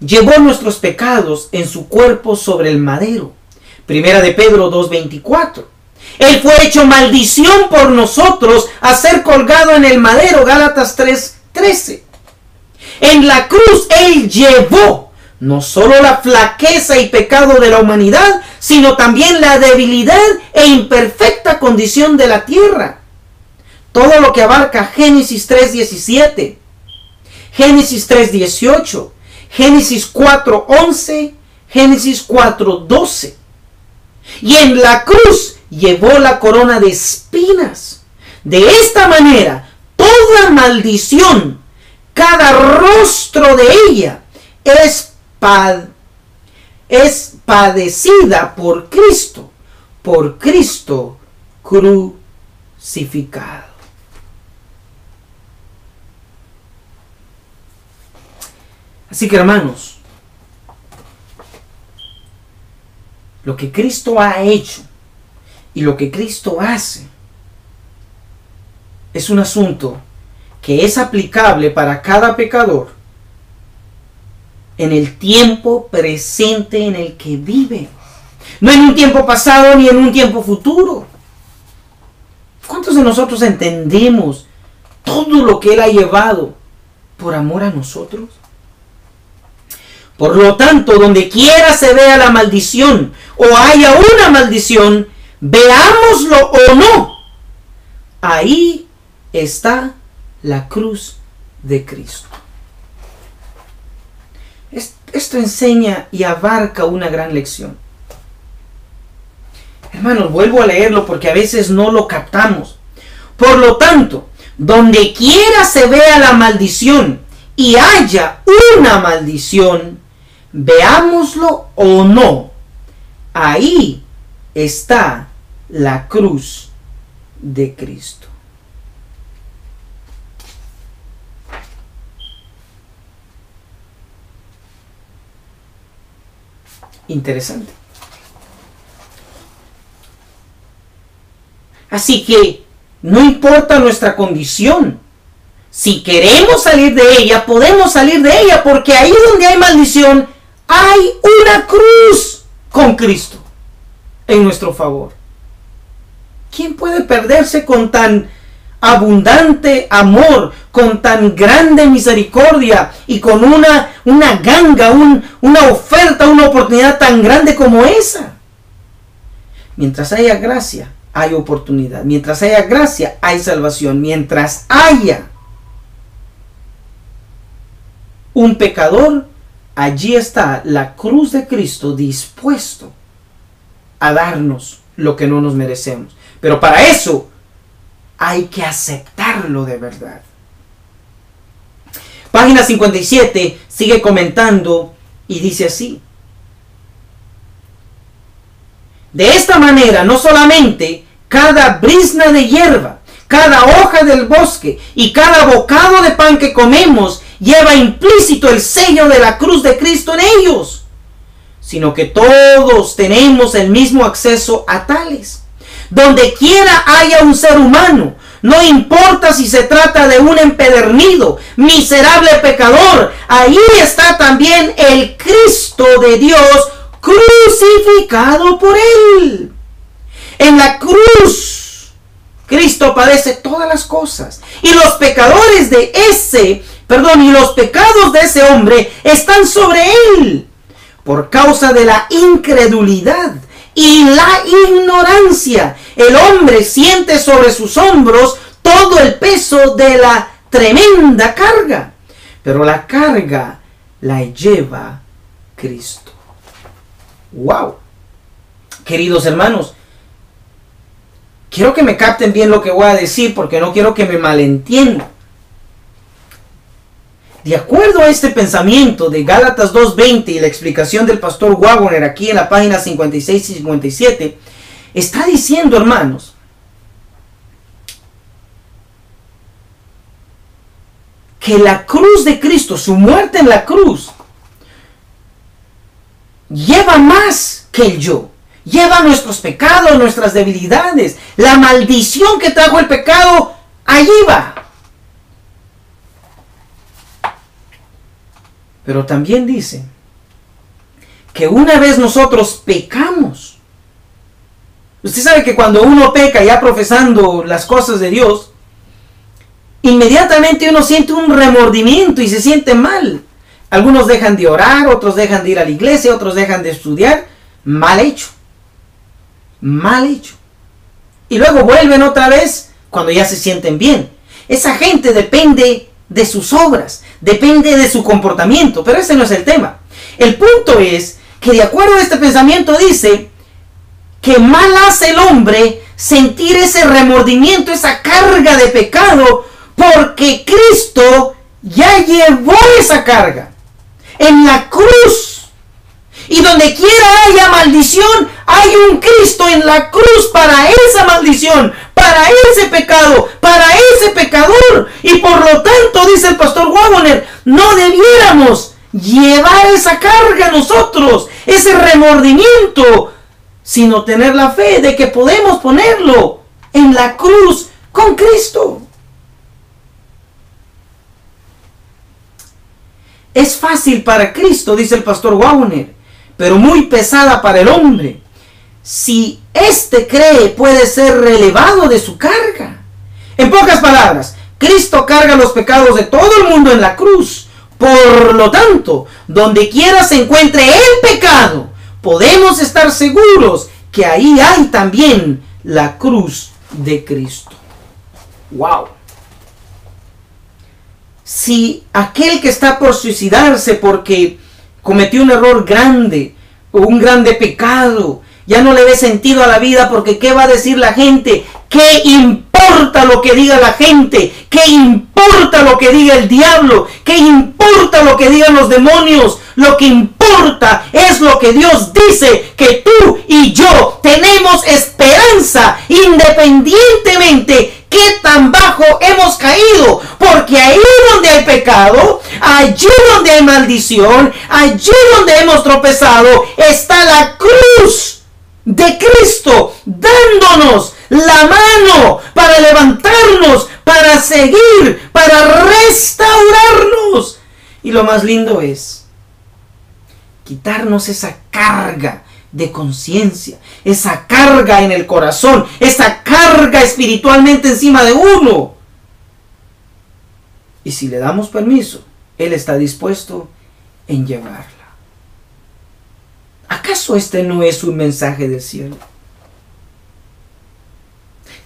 Speaker 1: llevó nuestros pecados en su cuerpo sobre el madero. Primera de Pedro 2:24. Él fue hecho maldición por nosotros a ser colgado en el madero. Gálatas 3:13. En la cruz Él llevó no solo la flaqueza y pecado de la humanidad, sino también la debilidad e imperfecta condición de la tierra. Todo lo que abarca Génesis 3:17, Génesis 3:18, Génesis 4:11, Génesis 4:12. Y en la cruz llevó la corona de espinas. De esta manera, toda maldición, cada rostro de ella es padecida por Cristo crucificado. Así que, hermanos, lo que Cristo ha hecho y lo que Cristo hace es un asunto que es aplicable para cada pecador en el tiempo presente en el que vive. No en un tiempo pasado ni en un tiempo futuro. ¿Cuántos de nosotros entendemos todo lo que Él ha llevado por amor a nosotros? Por lo tanto, donde quiera se vea la maldición o haya una maldición, veámoslo o no, ahí está la cruz de Cristo. Esto enseña y abarca una gran lección. Hermanos, vuelvo a leerlo porque a veces no lo captamos. Por lo tanto, donde quiera se vea la maldición y haya una maldición, veámoslo o no, ahí está la cruz de Cristo. Interesante. Así que No importa nuestra condición. Si queremos salir de ella, podemos salir de ella, porque ahí donde hay maldición, hay una cruz con Cristo en nuestro favor. ¿Quién puede perderse con tan abundante amor, con tan grande misericordia y con una ganga, una oferta, una oportunidad tan grande como esa? Mientras haya gracia, hay oportunidad. Mientras haya gracia, hay salvación. Mientras haya un pecador, allí está la cruz de Cristo dispuesto a darnos lo que no nos merecemos. Pero para eso hay que aceptarlo de verdad. Página 57 sigue comentando y dice así: de esta manera, no solamente cada brizna de hierba, cada hoja del bosque y cada bocado de pan que comemos lleva implícito el sello de la cruz de Cristo en ellos, sino que todos tenemos el mismo acceso a tales. Donde quiera haya un ser humano, no importa si se trata de un empedernido, miserable pecador, ahí está también el Cristo de Dios crucificado por él. En la cruz, Cristo padece todas las cosas, y los pecadores de los pecados de ese hombre están sobre él, por causa de la incredulidad y la ignorancia. El hombre siente sobre sus hombros todo el peso de la tremenda carga, pero la carga la lleva Cristo. ¡Wow! Queridos hermanos, quiero que me capten bien lo que voy a decir, porque no quiero que me malentiendan. De acuerdo a este pensamiento de Gálatas 2:20 y la explicación del pastor Waggoner aquí en la página 56 y 57, está diciendo, hermanos, que la cruz de Cristo, su muerte en la cruz, lleva más que el yo. Lleva nuestros pecados, nuestras debilidades, la maldición que trajo el pecado, allí va. Pero también dice que una vez nosotros pecamos, usted sabe que cuando uno peca ya profesando las cosas de Dios, inmediatamente uno siente un remordimiento y se siente mal. Algunos dejan de orar, otros dejan de ir a la iglesia, otros dejan de estudiar. Mal hecho. Mal hecho. Y luego vuelven otra vez cuando ya se sienten bien. Esa gente depende de sus obras, depende de su comportamiento, pero ese no es el tema. El punto es que de acuerdo a este pensamiento dice que mal hace el hombre sentir ese remordimiento, esa carga de pecado, porque Cristo ya llevó esa carga en la cruz. Y donde quiera haya maldición, hay un Cristo en la cruz para esa maldición, para ese pecado, para ese pecador. Y por lo tanto, dice el pastor Waggoner, no debiéramos llevar esa carga nosotros, ese remordimiento, sino tener la fe de que podemos ponerlo en la cruz con Cristo. Es fácil para Cristo, dice el pastor Waggoner, pero muy pesada para el hombre. Si éste cree, puede ser relevado de su carga. En pocas palabras, Cristo carga los pecados de todo el mundo en la cruz. Por lo tanto, donde quiera se encuentre el pecado, podemos estar seguros que ahí hay también la cruz de Cristo. ¡Wow! Si aquel que está por suicidarse porque cometió un error grande, o un grande pecado, ya no le ve sentido a la vida, porque ¿qué va a decir la gente? ¿Qué importa lo que diga la gente? ¿Qué importa lo que diga el diablo? ¿Qué importa lo que digan los demonios? Lo que importa es lo que Dios dice, que tú y yo tenemos esperanza independientemente qué tan bajo hemos caído, porque ahí donde hay pecado, allí donde hay maldición, allí donde hemos tropezado, está la cruz de Cristo, dándonos la mano para levantarnos, para seguir, para restaurarnos. Y lo más lindo es quitarnos esa carga de conciencia, esa carga en el corazón, esa carga espiritualmente encima de uno. Y si le damos permiso, Él está dispuesto en llevarla. ¿Acaso este no es un mensaje del cielo?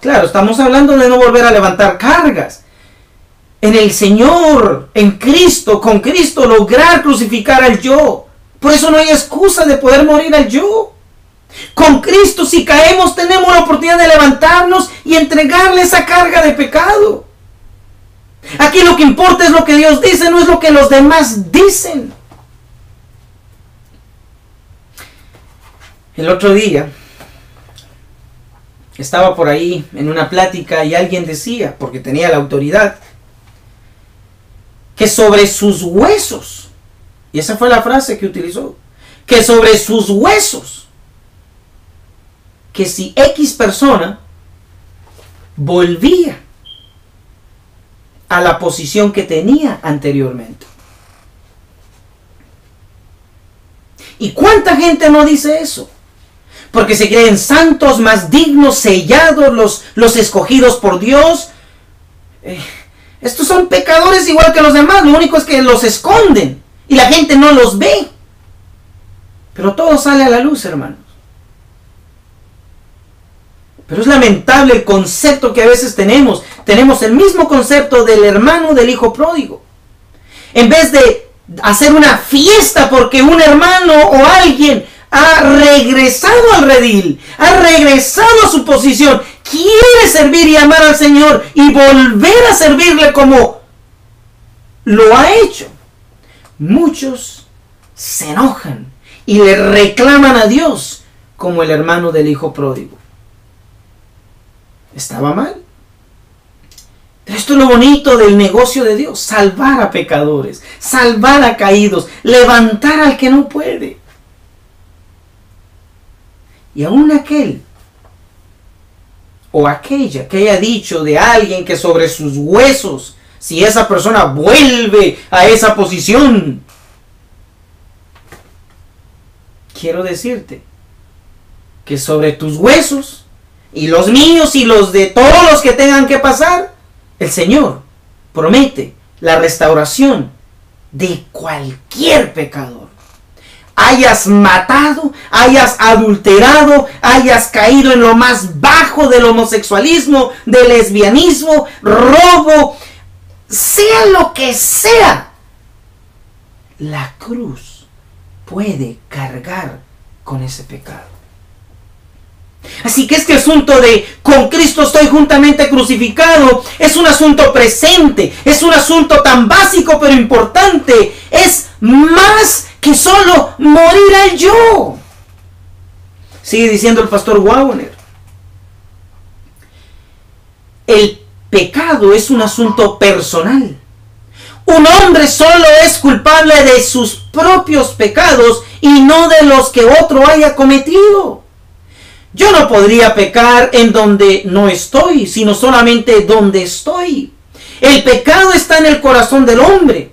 Speaker 1: Claro, estamos hablando de no volver a levantar cargas. En el Señor, en Cristo, con Cristo, lograr crucificar al yo. Por eso no hay excusa de poder morir al yo. Con Cristo, si caemos, tenemos la oportunidad de levantarnos y entregarle esa carga de pecado. Aquí lo que importa es lo que Dios dice, no es lo que los demás dicen. El otro día estaba por ahí en una plática y alguien decía, porque tenía la autoridad, que sobre sus huesos, y esa fue la frase que utilizó, que sobre sus huesos, que si X persona volvía a la posición que tenía anteriormente. ¿Y cuánta gente no dice eso? Porque se creen santos, más dignos, sellados, los escogidos por Dios. Estos son pecadores igual que los demás, lo único es que los esconden y la gente no los ve. Pero todo sale a la luz, hermanos. Pero es lamentable el concepto que a veces tenemos. Tenemos el mismo concepto del hermano del hijo pródigo. En vez de hacer una fiesta porque un hermano o alguien ha regresado al redil, ha regresado a su posición, quiere servir y amar al Señor y volver a servirle como lo ha hecho, muchos se enojan y le reclaman a Dios como el hermano del hijo pródigo. ¿Estaba mal? Pero esto es lo bonito del negocio de Dios: salvar a pecadores, salvar a caídos, levantar al que no puede. Y aún aquel o aquella que haya dicho de alguien que sobre sus huesos, si esa persona vuelve a esa posición, quiero decirte que sobre tus huesos y los míos y los de todos los que tengan que pasar, el Señor promete la restauración de cualquier pecador. Hayas matado, hayas adulterado, hayas caído en lo más bajo del homosexualismo, del lesbianismo, robo, sea lo que sea, la cruz puede cargar con ese pecado. Así que este asunto de con Cristo estoy juntamente crucificado es un asunto presente, es un asunto tan básico pero importante, es más que solo morir al yo. Sigue diciendo el pastor Wagner: el pecado es un asunto personal. Un hombre solo es culpable de sus propios pecados y no de los que otro haya cometido. Yo no podría pecar en donde no estoy, sino solamente donde estoy. El pecado está en el corazón del hombre.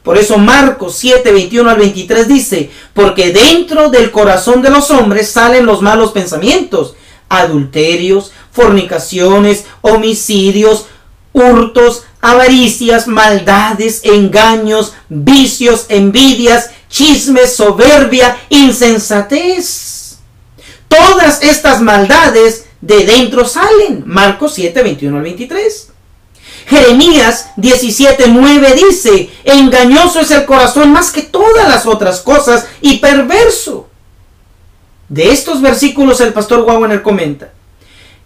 Speaker 1: Por eso Marcos 7, 21 al 23 dice: porque dentro del corazón de los hombres salen los malos pensamientos, adulterios, fornicaciones, homicidios, hurtos, avaricias, maldades, engaños, vicios, envidias, chismes, soberbia, insensatez. Todas estas maldades de dentro salen. Marcos 7, 21 al 23. Jeremías 17, 9 dice: engañoso es el corazón más que todas las otras cosas y perverso. De estos versículos el pastor Wagner comenta: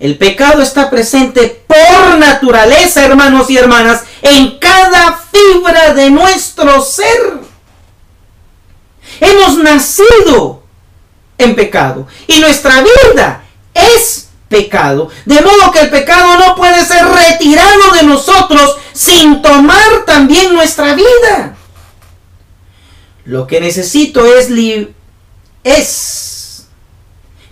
Speaker 1: el pecado está presente por naturaleza, hermanos y hermanas, en cada fibra de nuestro ser. Hemos nacido en pecado y nuestra vida es pecado, de modo que el pecado no puede ser retirado de nosotros sin tomar también nuestra vida. Lo que necesito es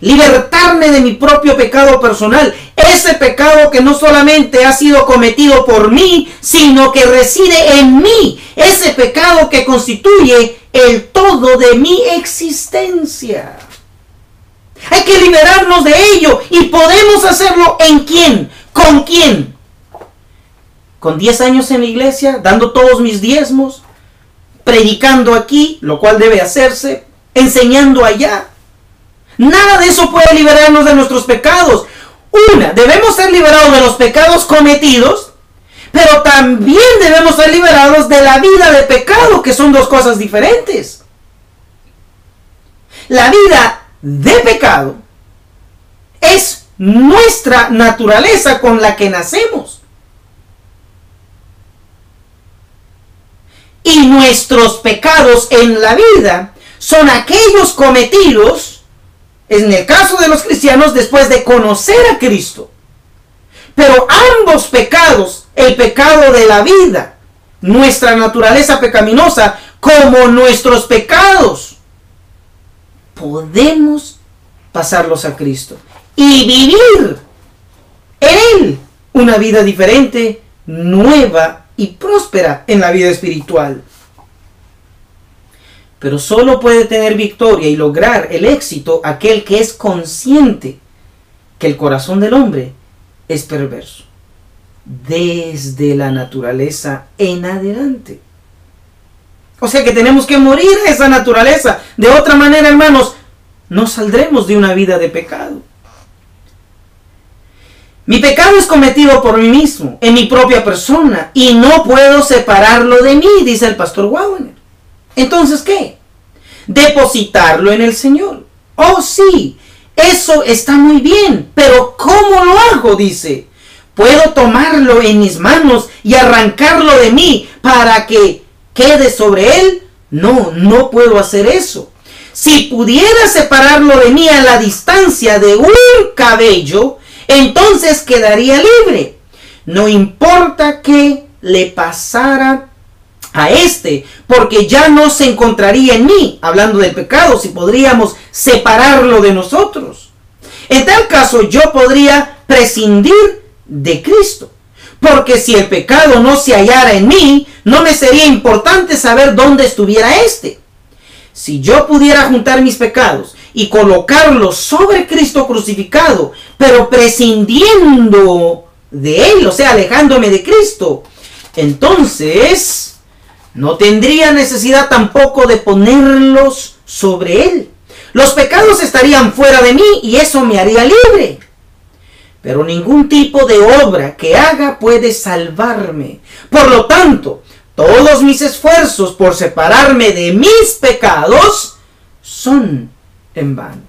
Speaker 1: libertarme de mi propio pecado personal, ese pecado que no solamente ha sido cometido por mí, sino que reside en mí, ese pecado que constituye el todo de mi existencia. Hay que liberarnos de ello, y podemos hacerlo ¿en quién? ¿Con quién? Con 10 años en la iglesia, dando todos mis diezmos, predicando aquí, lo cual debe hacerse, enseñando allá. Nada de eso puede liberarnos de nuestros pecados. Debemos ser liberados de los pecados cometidos, pero también debemos ser liberados de la vida de pecado, que son dos cosas diferentes. La vida de pecado es nuestra naturaleza con la que nacemos. Y nuestros pecados en la vida son aquellos cometidos, en el caso de los cristianos, después de conocer a Cristo. Pero ambos pecados, el pecado de la vida, nuestra naturaleza pecaminosa, como nuestros pecados, podemos pasarlos a Cristo y vivir en Él una vida diferente, nueva y próspera en la vida espiritual. Pero solo puede tener victoria y lograr el éxito aquel que es consciente que el corazón del hombre es perverso desde la naturaleza en adelante. O sea que tenemos que morir a esa naturaleza. De otra manera, hermanos, no saldremos de una vida de pecado. Mi pecado es cometido por mí mismo, en mi propia persona, y no puedo separarlo de mí, dice el pastor Wagner. Entonces, ¿qué? Depositarlo en el Señor. Oh, sí, eso está muy bien, pero ¿cómo lo hago? Dice, ¿puedo tomarlo en mis manos y arrancarlo de mí para que quede sobre él? No, no puedo hacer eso. Si pudiera separarlo de mí a la distancia de un cabello, entonces quedaría libre. No importa qué le pasara a este, porque ya no se encontraría en mí, hablando del pecado, si podríamos separarlo de nosotros. En tal caso, yo podría prescindir de Cristo, porque si el pecado no se hallara en mí, no me sería importante saber dónde estuviera este. Si yo pudiera juntar mis pecados y colocarlos sobre Cristo crucificado, pero prescindiendo de Él, o sea, alejándome de Cristo, entonces no tendría necesidad tampoco de ponerlos sobre Él. Los pecados estarían fuera de mí y eso me haría libre. Pero ningún tipo de obra que haga puede salvarme. Por lo tanto, todos mis esfuerzos por separarme de mis pecados son en vano.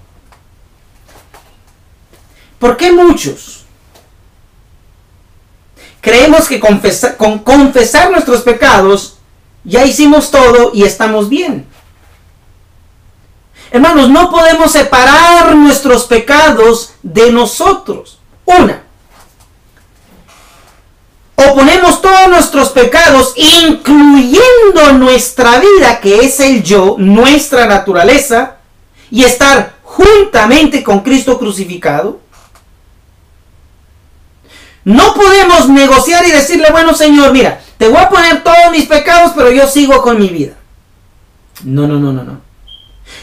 Speaker 1: ¿Por qué muchos creemos que con confesar nuestros pecados ya hicimos todo y estamos bien? Hermanos, no podemos separar nuestros pecados de nosotros. O ponemos todos nuestros pecados, incluyendo nuestra vida, que es el yo, nuestra naturaleza, y estar juntamente con Cristo crucificado. No podemos negociar y decirle, bueno, Señor, mira, te voy a poner todos mis pecados, pero yo sigo con mi vida. No.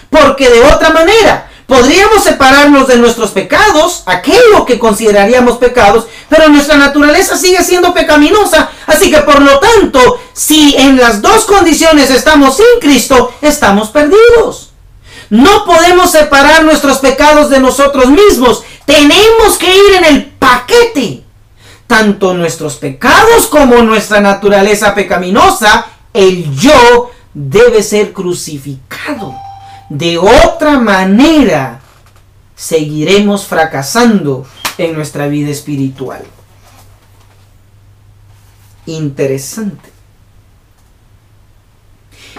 Speaker 1: Porque de otra manera, podríamos separarnos de nuestros pecados, aquello que consideraríamos pecados, pero nuestra naturaleza sigue siendo pecaminosa. Así que por lo tanto, si en las dos condiciones estamos sin Cristo, estamos perdidos. No podemos separar nuestros pecados de nosotros mismos. Tenemos que ir en el paquete. Tanto nuestros pecados como nuestra naturaleza pecaminosa, el yo debe ser crucificado. De otra manera, seguiremos fracasando en nuestra vida espiritual. Interesante.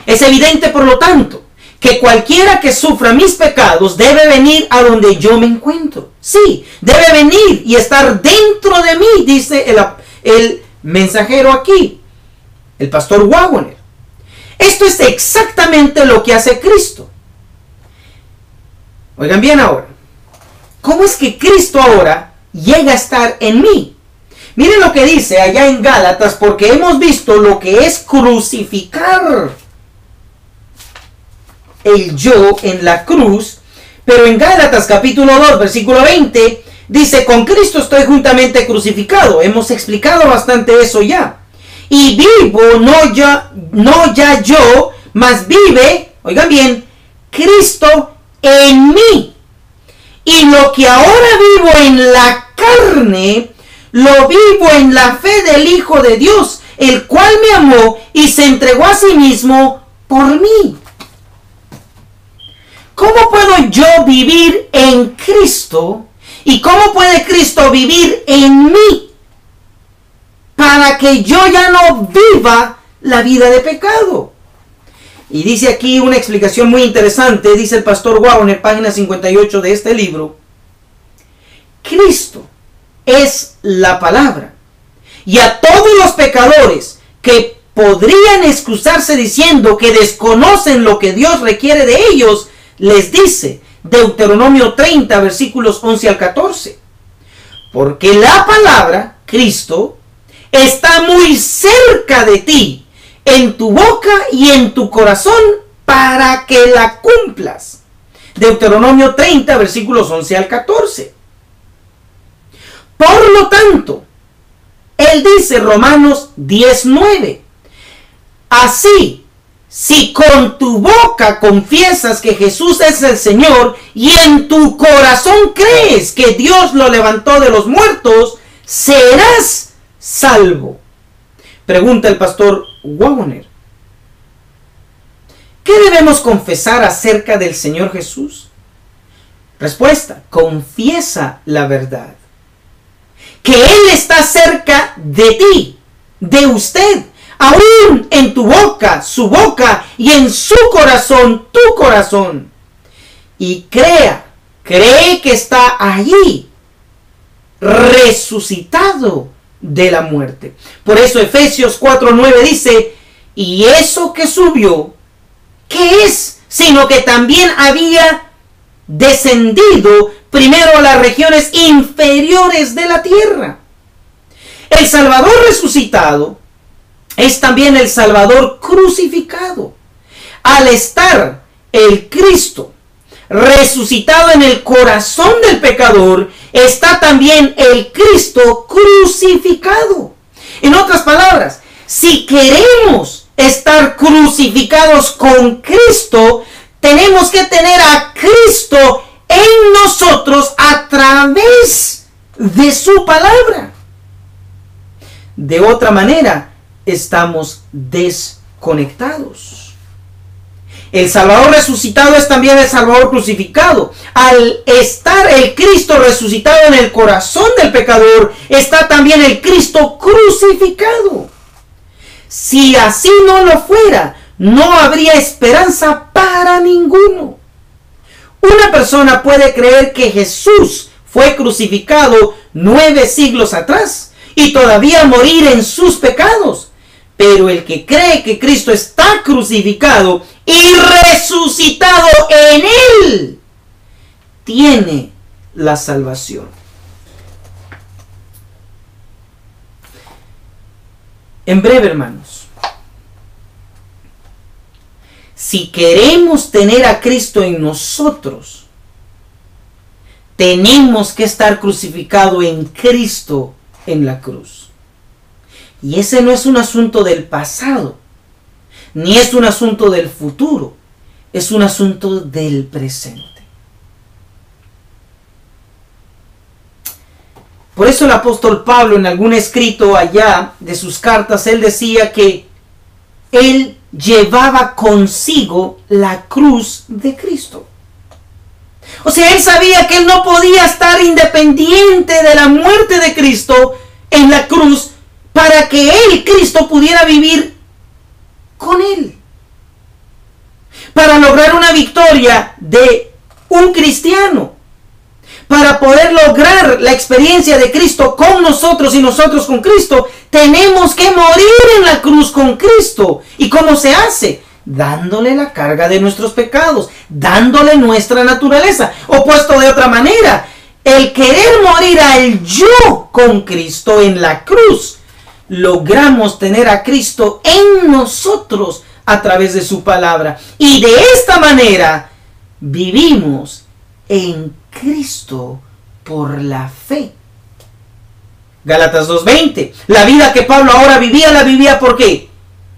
Speaker 1: Es evidente, por lo tanto, que cualquiera que sufra mis pecados debe venir a donde yo me encuentro. Sí, debe venir y estar dentro de mí, dice el mensajero aquí, el pastor Wagner. Esto es exactamente lo que hace Cristo. Oigan bien ahora. ¿cómo es que Cristo ahora llega a estar en mí? Miren lo que dice allá en Gálatas, porque hemos visto lo que es crucificar el yo en la cruz. Pero en Gálatas capítulo 2, versículo 20, dice, con Cristo estoy juntamente crucificado. Hemos explicado bastante eso ya. Y vivo, no ya yo, mas vive, oigan bien, Cristo en mí. Y lo que ahora vivo en la carne, lo vivo en la fe del Hijo de Dios, el cual me amó y se entregó a sí mismo por mí. ¿Cómo puedo yo vivir en Cristo? ¿Y cómo puede Cristo vivir en mí? Para que yo ya no viva la vida de pecado. Y dice aquí una explicación muy interesante, dice el pastor Wagner, página 58 de este libro. Cristo es la palabra. Y a todos los pecadores que podrían excusarse diciendo que desconocen lo que Dios requiere de ellos, les dice Deuteronomio 30, versículos 11 al 14. Porque la palabra, Cristo, está muy cerca de ti, en tu boca y en tu corazón, para que la cumplas. Deuteronomio 30, versículos 11 al 14. Por lo tanto, él dice, Romanos 19, así, si con tu boca confiesas que Jesús es el Señor y en tu corazón crees que Dios lo levantó de los muertos, serás salvo. Pregunta el pastor Wagner. ¿Qué debemos confesar acerca del Señor Jesús? Respuesta, confiesa la verdad. Que Él está cerca de ti, de usted, aún en tu boca, su boca, y en su corazón, tu corazón. Y cree que está allí, resucitado de la muerte. Por eso Efesios 4:9 dice, y eso que subió, ¿qué es? Sino que también había descendido primero a las regiones inferiores de la tierra. El Salvador resucitado es también el Salvador crucificado. Al estar el Cristo resucitado en el corazón del pecador, está también el Cristo crucificado. En otras palabras, si queremos estar crucificados con Cristo, tenemos que tener a Cristo en nosotros a través de su palabra. De otra manera, estamos desconectados. El Salvador resucitado es también el Salvador crucificado. Al estar el Cristo resucitado en el corazón del pecador, está también el Cristo crucificado. Si así no lo fuera, no habría esperanza para ninguno. Una persona puede creer que Jesús fue crucificado 9 siglos atrás y todavía morir en sus pecados. Pero el que cree que Cristo está crucificado y resucitado en Él, tiene la salvación. En breve, hermanos, si queremos tener a Cristo en nosotros, tenemos que estar crucificado en Cristo en la cruz. Y ese no es un asunto del pasado, ni es un asunto del futuro, es un asunto del presente. Por eso el apóstol Pablo, en algún escrito allá de sus cartas, él decía que él llevaba consigo la cruz de Cristo. O sea, él sabía que él no podía estar independiente de la muerte de Cristo en la cruz para que él, Cristo, pudiera vivir con él. Para lograr una victoria de un cristiano. Para poder lograr la experiencia de Cristo con nosotros y nosotros con Cristo, tenemos que morir en la cruz con Cristo. ¿Y cómo se hace? Dándole la carga de nuestros pecados, dándole nuestra naturaleza. O puesto de otra manera, el querer morir al yo con Cristo en la cruz, logramos tener a Cristo en nosotros a través de su palabra. Y de esta manera vivimos en Cristo por la fe. Gálatas 2:20. La vida que Pablo ahora vivía, ¿la vivía por qué?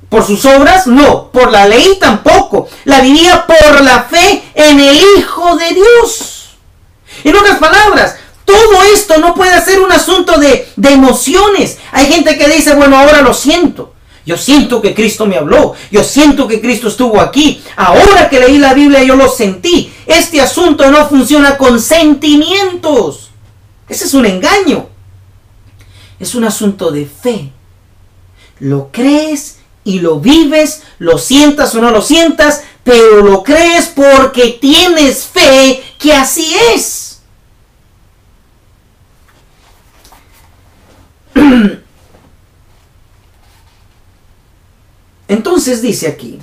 Speaker 1: ¿Por sus obras? No. ¿Por la ley? Tampoco. La vivía por la fe en el Hijo de Dios. En otras palabras, todo esto no puede ser un asunto de emociones. Hay gente que dice, bueno, ahora lo siento. Yo siento que Cristo me habló. Yo siento que Cristo estuvo aquí. Ahora que leí la Biblia yo lo sentí. Este asunto no funciona con sentimientos. Ese es un engaño. Es un asunto de fe. Lo crees y lo vives, lo sientas o no lo sientas, pero lo crees porque tienes fe que así es. Entonces dice aquí,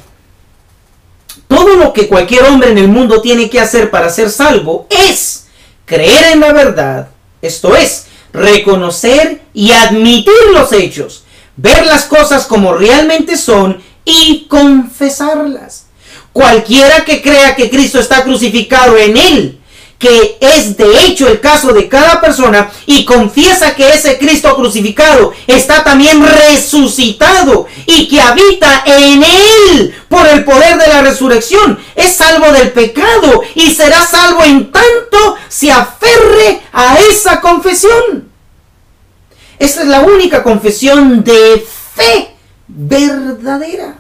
Speaker 1: todo lo que cualquier hombre en el mundo tiene que hacer para ser salvo es creer en la verdad, esto es, reconocer y admitir los hechos, ver las cosas como realmente son y confesarlas. Cualquiera que crea que Cristo está crucificado en él, que es de hecho el caso de cada persona, y confiesa que ese Cristo crucificado está también resucitado y que habita en él por el poder de la resurrección, es salvo del pecado y será salvo en tanto se aferre a esa confesión. Esta es la única confesión de fe verdadera.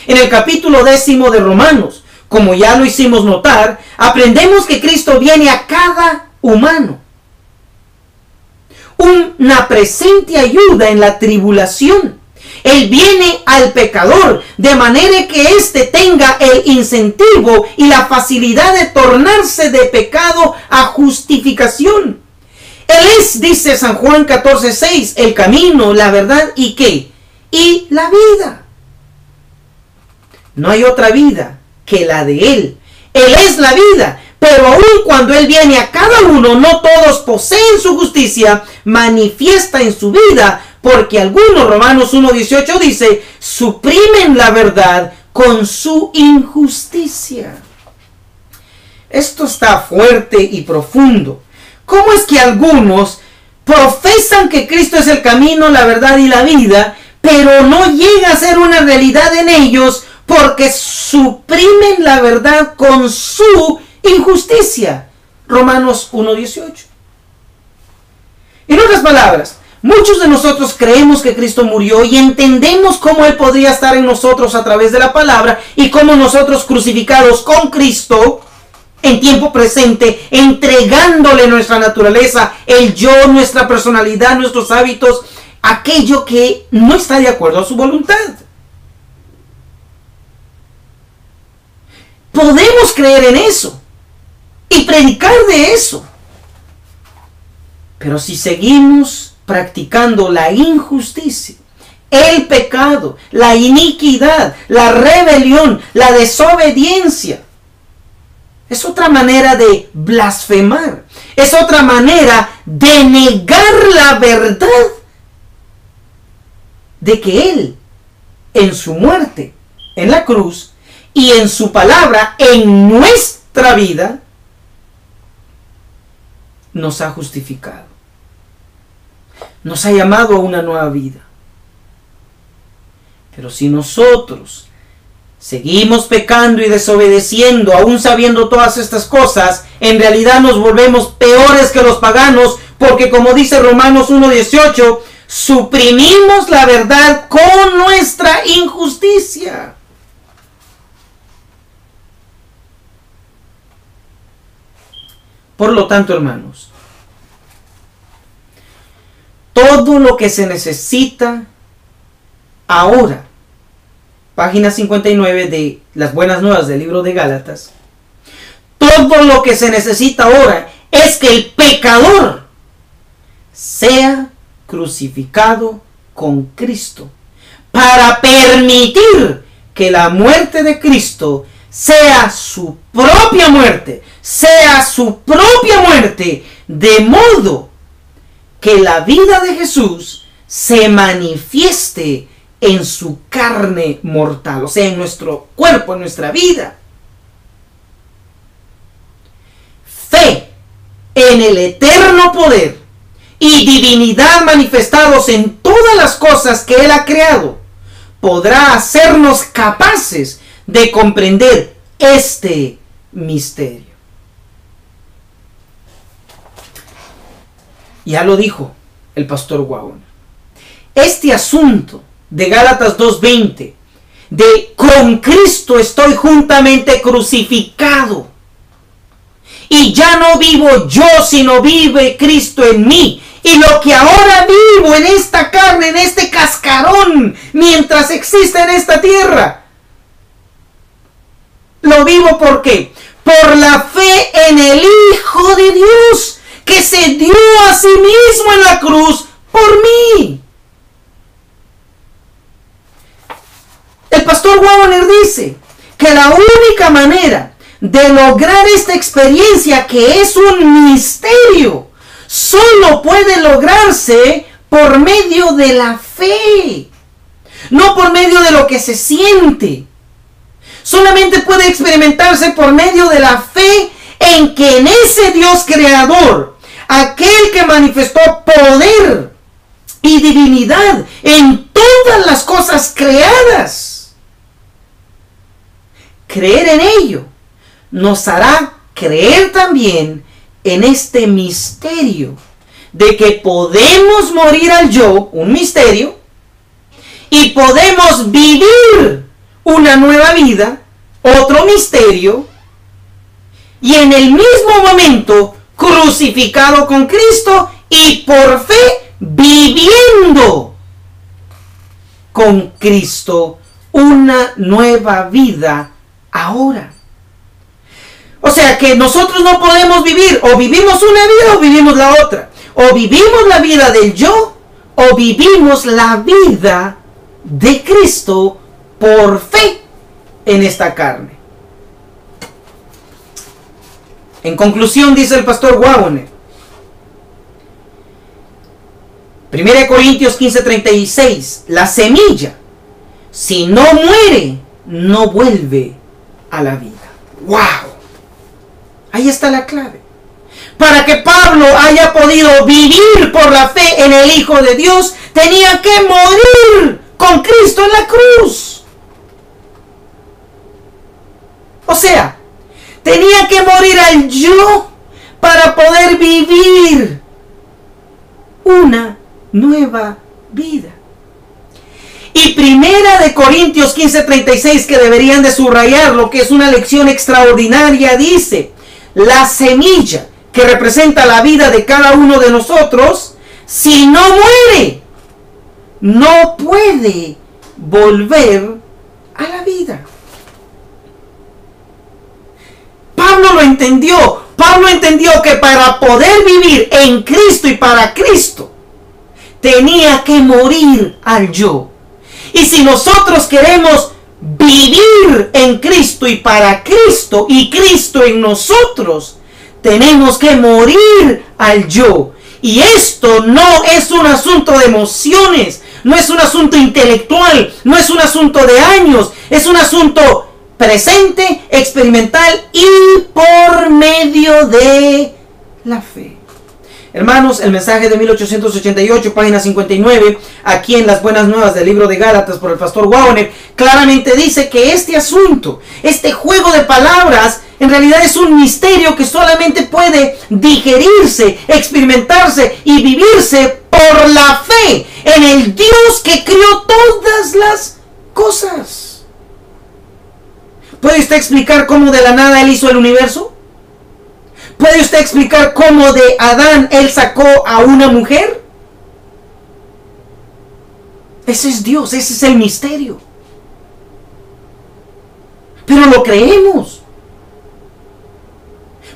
Speaker 1: En el capítulo 10 de Romanos, como ya lo hicimos notar, aprendemos que Cristo viene a cada humano. Una presente ayuda en la tribulación. Él viene al pecador de manera que éste tenga el incentivo y la facilidad de tornarse de pecado a justificación. Él es, dice San Juan 14:6, el camino, la verdad y ¿qué? Y la vida. No hay otra vida que la de Él. Él es la vida, pero aun cuando Él viene a cada uno, no todos poseen su justicia manifiesta en su vida, porque algunos, Romanos 1:18 dice, suprimen la verdad con su injusticia. Esto está fuerte y profundo. ¿Cómo es que algunos profesan que Cristo es el camino, la verdad y la vida, pero no llega a ser una realidad en ellos porque suprimen la verdad con su injusticia? Romanos 1:18. En otras palabras, muchos de nosotros creemos que Cristo murió y entendemos cómo Él podría estar en nosotros a través de la palabra y cómo nosotros crucificados con Cristo en tiempo presente, entregándole nuestra naturaleza, el yo, nuestra personalidad, nuestros hábitos, aquello que no está de acuerdo a su voluntad. Podemos creer en eso y predicar de eso. Pero si seguimos practicando la injusticia, el pecado, la iniquidad, la rebelión, la desobediencia, es otra manera de blasfemar. Es otra manera de negar la verdad de que Él, en su muerte en la cruz y en su palabra en nuestra vida, nos ha justificado. Nos ha llamado a una nueva vida. Pero si nosotros seguimos pecando y desobedeciendo, aún sabiendo todas estas cosas, en realidad nos volvemos peores que los paganos, porque como dice Romanos 1:18, suprimimos la verdad con nuestra injusticia. Por lo tanto, hermanos, todo lo que se necesita ahora, página 59 de las Buenas Nuevas del libro de Gálatas, todo lo que se necesita ahora es que el pecador sea crucificado con Cristo para permitir que la muerte de Cristo sea su propia muerte, de modo que la vida de Jesús se manifieste en su carne mortal, o sea, en nuestro cuerpo, en nuestra vida. Fe en el eterno poder y divinidad manifestados en todas las cosas que Él ha creado, podrá hacernos capaces de comprender este misterio. Ya lo dijo el pastor Wagner. Este asunto de Gálatas 2:20, de con Cristo estoy juntamente crucificado, y ya no vivo yo, sino vive Cristo en mí. Y lo que ahora vivo en esta carne, en este cascarón, mientras existe en esta tierra, lo vivo ¿por qué? Por la fe en el Hijo de Dios, que se dio a sí mismo en la cruz por mí. El pastor Wagner dice que la única manera de lograr esta experiencia, que es un misterio, solo puede lograrse por medio de la fe, no por medio de lo que se siente. Solamente puede experimentarse por medio de la fe en que en ese Dios creador, aquel que manifestó poder y divinidad en todas las cosas creadas, creer en ello nos hará creer también en este misterio de que podemos morir al yo, un misterio, y podemos vivir una nueva vida, otro misterio, y en el mismo momento crucificado con Cristo y por fe viviendo con Cristo una nueva vida ahora. O sea que nosotros no podemos vivir, o vivimos una vida o vivimos la otra. O vivimos la vida del yo, o vivimos la vida de Cristo por fe en esta carne. En conclusión, dice el pastor Wagner, 1 Corintios 15:36, la semilla, si no muere, no vuelve a la vida. ¡Wow! Ahí está la clave. Para que Pablo haya podido vivir por la fe en el Hijo de Dios, tenía que morir con Cristo en la cruz. O sea, tenía que morir al yo para poder vivir una nueva vida. Y 1 Corintios 15:36, que deberían de subrayar, lo que es una lección extraordinaria, dice: la semilla que representa la vida de cada uno de nosotros, si no muere, no puede volver a la vida. Pablo lo entendió. Pablo entendió que para poder vivir en Cristo y para Cristo, tenía que morir al yo. Y si nosotros queremos vivir en Cristo y para Cristo, y Cristo en nosotros, tenemos que morir al yo. Y esto no es un asunto de emociones, no es un asunto intelectual, no es un asunto de años, es un asunto presente, experimental y por medio de la fe. Hermanos, el mensaje de 1888, página 59, aquí en las Buenas Nuevas del libro de Gálatas por el pastor Wagner, claramente dice que este asunto, este juego de palabras, en realidad es un misterio que solamente puede digerirse, experimentarse y vivirse por la fe en el Dios que creó todas las cosas. ¿Puede usted explicar cómo de la nada Él hizo el universo? ¿Puede usted explicar cómo de Adán Él sacó a una mujer? Ese es Dios, ese es el misterio. Pero lo creemos.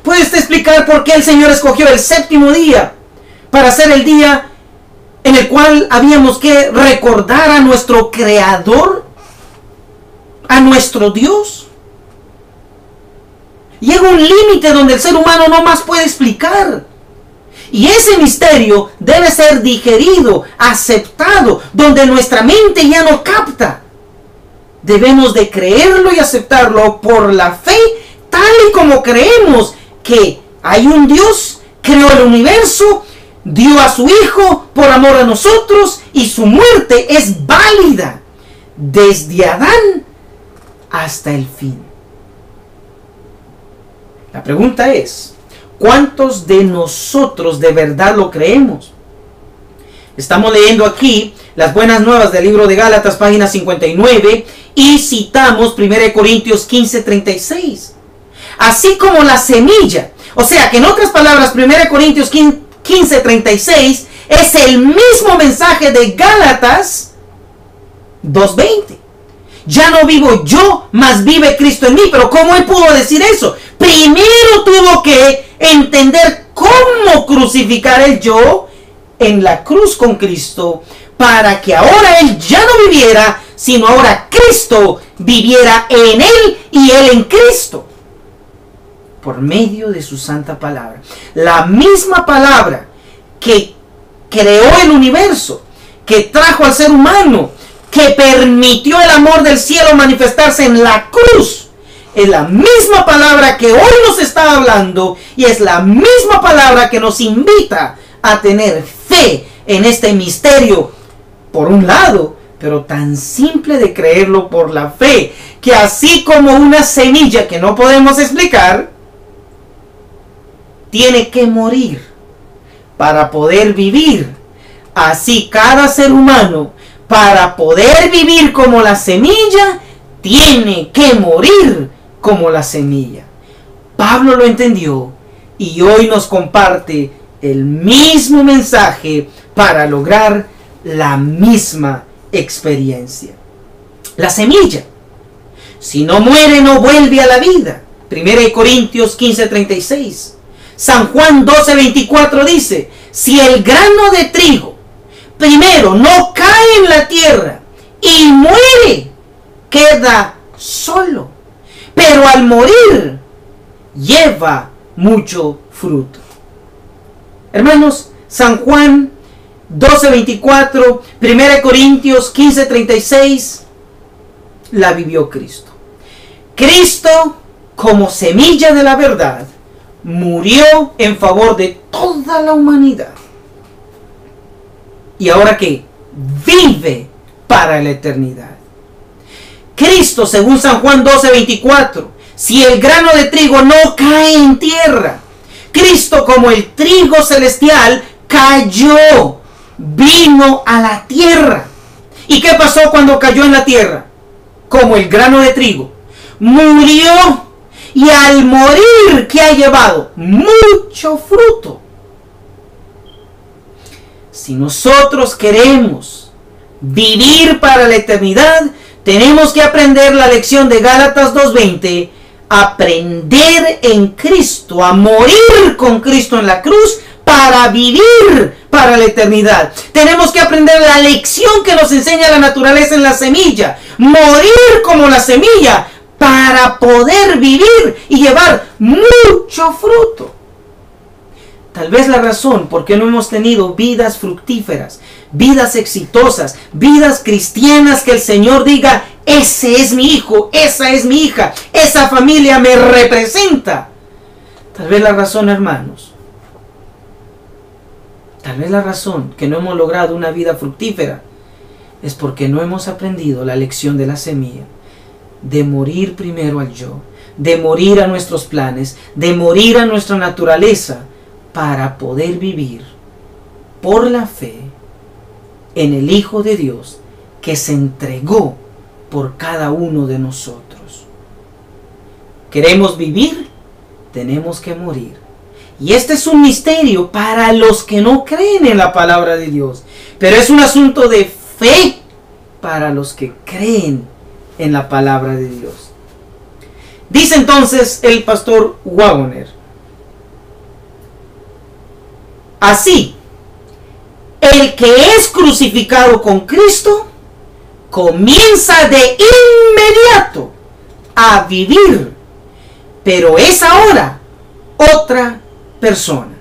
Speaker 1: ¿Puede usted explicar por qué el Señor escogió el séptimo día para ser el día en el cual habíamos que recordar a nuestro Creador, a nuestro Dios? Llega un límite donde el ser humano no más puede explicar. Y ese misterio debe ser digerido, aceptado, donde nuestra mente ya no capta. Debemos de creerlo y aceptarlo por la fe, tal y como creemos que hay un Dios, creó el universo, dio a su Hijo por amor a nosotros y su muerte es válida desde Adán hasta el fin. La pregunta es, ¿cuántos de nosotros de verdad lo creemos? Estamos leyendo aquí las buenas nuevas del libro de Gálatas, página 59, y citamos 1 Corintios 15:36. Así como la semilla, o sea que en otras palabras 1 Corintios 15:36 es el mismo mensaje de Gálatas 2:20. Ya no vivo yo, mas vive Cristo en mí. Pero ¿cómo él pudo decir eso? Primero tuvo que entender cómo crucificar el yo en la cruz con Cristo, para que ahora él ya no viviera, sino ahora Cristo viviera en él y él en Cristo, por medio de su santa palabra. La misma palabra que creó el universo, que trajo al ser humano, que permitió el amor del cielo manifestarse en la cruz, es la misma palabra que hoy nos está hablando, y es la misma palabra que nos invita a tener fe en este misterio, por un lado, pero tan simple de creerlo por la fe, que así como una semilla que no podemos explicar, tiene que morir para poder vivir. Así cada ser humano, para poder vivir como la semilla, tiene que morir como la semilla. Pablo lo entendió y hoy nos comparte el mismo mensaje para lograr la misma experiencia. La semilla, si no muere, no vuelve a la vida. 1 Corintios 15:36. San Juan 12:24 dice, si el grano de trigo primero no cae en la tierra y muere, queda solo, pero al morir lleva mucho fruto. Hermanos, San Juan 12:24, 1 Corintios 15:36, la vivió Cristo. Cristo, como semilla de la verdad, murió en favor de toda la humanidad. Y ahora que vive para la eternidad. Cristo, según San Juan 12:24, si el grano de trigo no cae en tierra, Cristo, como el trigo celestial, cayó, vino a la tierra. ¿Y qué pasó cuando cayó en la tierra? Como el grano de trigo, murió, y al morir, ¿qué ha llevado? Mucho fruto. Si nosotros queremos vivir para la eternidad, tenemos que aprender la lección de Gálatas 2:20, aprender en Cristo, a morir con Cristo en la cruz para vivir para la eternidad. Tenemos que aprender la lección que nos enseña la naturaleza en la semilla, morir como la semilla para poder vivir y llevar mucho fruto. Tal vez la razón por qué no hemos tenido vidas fructíferas, vidas exitosas, vidas cristianas que el Señor diga, ese es mi hijo, esa es mi hija, esa familia me representa. Tal vez la razón, hermanos, tal vez la razón que no hemos logrado una vida fructífera es porque no hemos aprendido la lección de la semilla, de morir primero al yo, de morir a nuestros planes, de morir a nuestra naturaleza, para poder vivir por la fe en el Hijo de Dios que se entregó por cada uno de nosotros. ¿Queremos vivir? Tenemos que morir. Y este es un misterio para los que no creen en la palabra de Dios, pero es un asunto de fe para los que creen en la palabra de Dios. Dice entonces el pastor Waggoner: así, el que es crucificado con Cristo comienza de inmediato a vivir pero es ahora otra persona.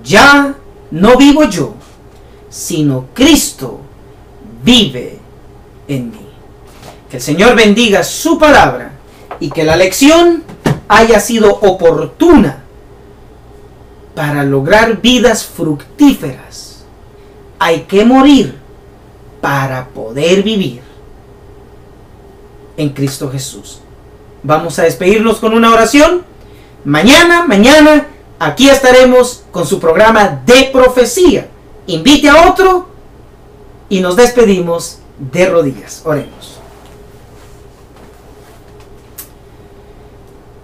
Speaker 1: Ya no vivo yo, sino Cristo vive en mí. Que el Señor bendiga su palabra y que la lección haya sido oportuna para lograr vidas fructíferas. Hay que morir para poder vivir en Cristo Jesús. Vamos a despedirnos con una oración. Mañana, aquí estaremos con su programa de profecía. Invite a otro y nos despedimos de rodillas. Oremos.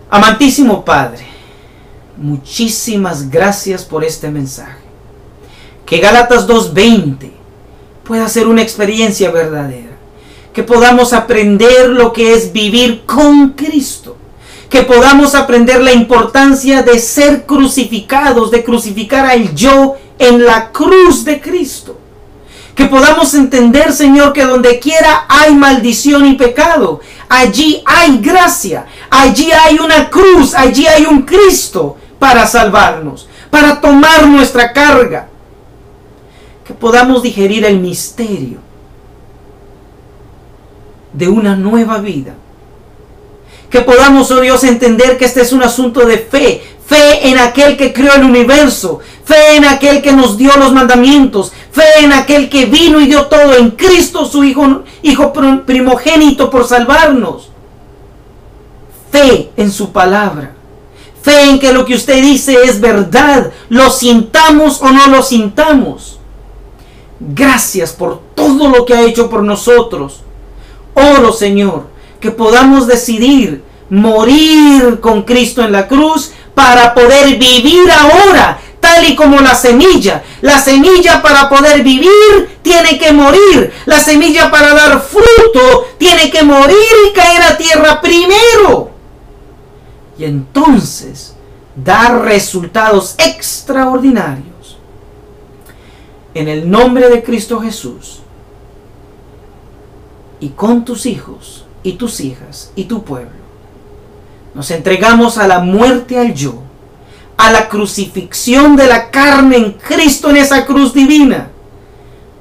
Speaker 1: Amantísimo Padre, muchísimas gracias por este mensaje. Que Gálatas 2:20 pueda ser una experiencia verdadera. Que podamos aprender lo que es vivir con Cristo. Que podamos aprender la importancia de ser crucificados, de crucificar al yo en la cruz de Cristo. Que podamos entender, Señor, que donde quiera hay maldición y pecado, allí hay gracia, allí hay una cruz, allí hay un Cristo para salvarnos, para tomar nuestra carga. Que podamos digerir el misterio de una nueva vida. Que podamos, oh Dios, entender que este es un asunto de fe. Fe en aquel que creó el universo. Fe en aquel que nos dio los mandamientos. Fe en aquel que vino y dio todo en Cristo, su Hijo primogénito, por salvarnos. Fe en su palabra. Fe en que lo que usted dice es verdad. Lo sintamos o no lo sintamos. Gracias por todo lo que ha hecho por nosotros. Oro, Señor, que podamos decidir morir con Cristo en la cruz para poder vivir ahora, tal y como la semilla. La semilla, para poder vivir, tiene que morir. La semilla, para dar fruto, tiene que morir y caer a tierra primero. Y entonces dar resultados extraordinarios. En el nombre de Cristo Jesús, y con tus hijos y tus hijas y tu pueblo, nos entregamos a la muerte al yo, a la crucifixión de la carne en Cristo en esa cruz divina,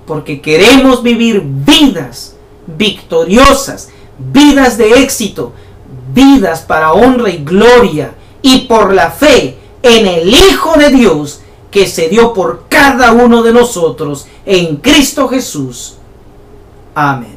Speaker 1: porque queremos vivir vidas victoriosas, vidas de éxito, vidas para honra y gloria, y por la fe en el Hijo de Dios que se dio por cada uno de nosotros en Cristo Jesús. Amén.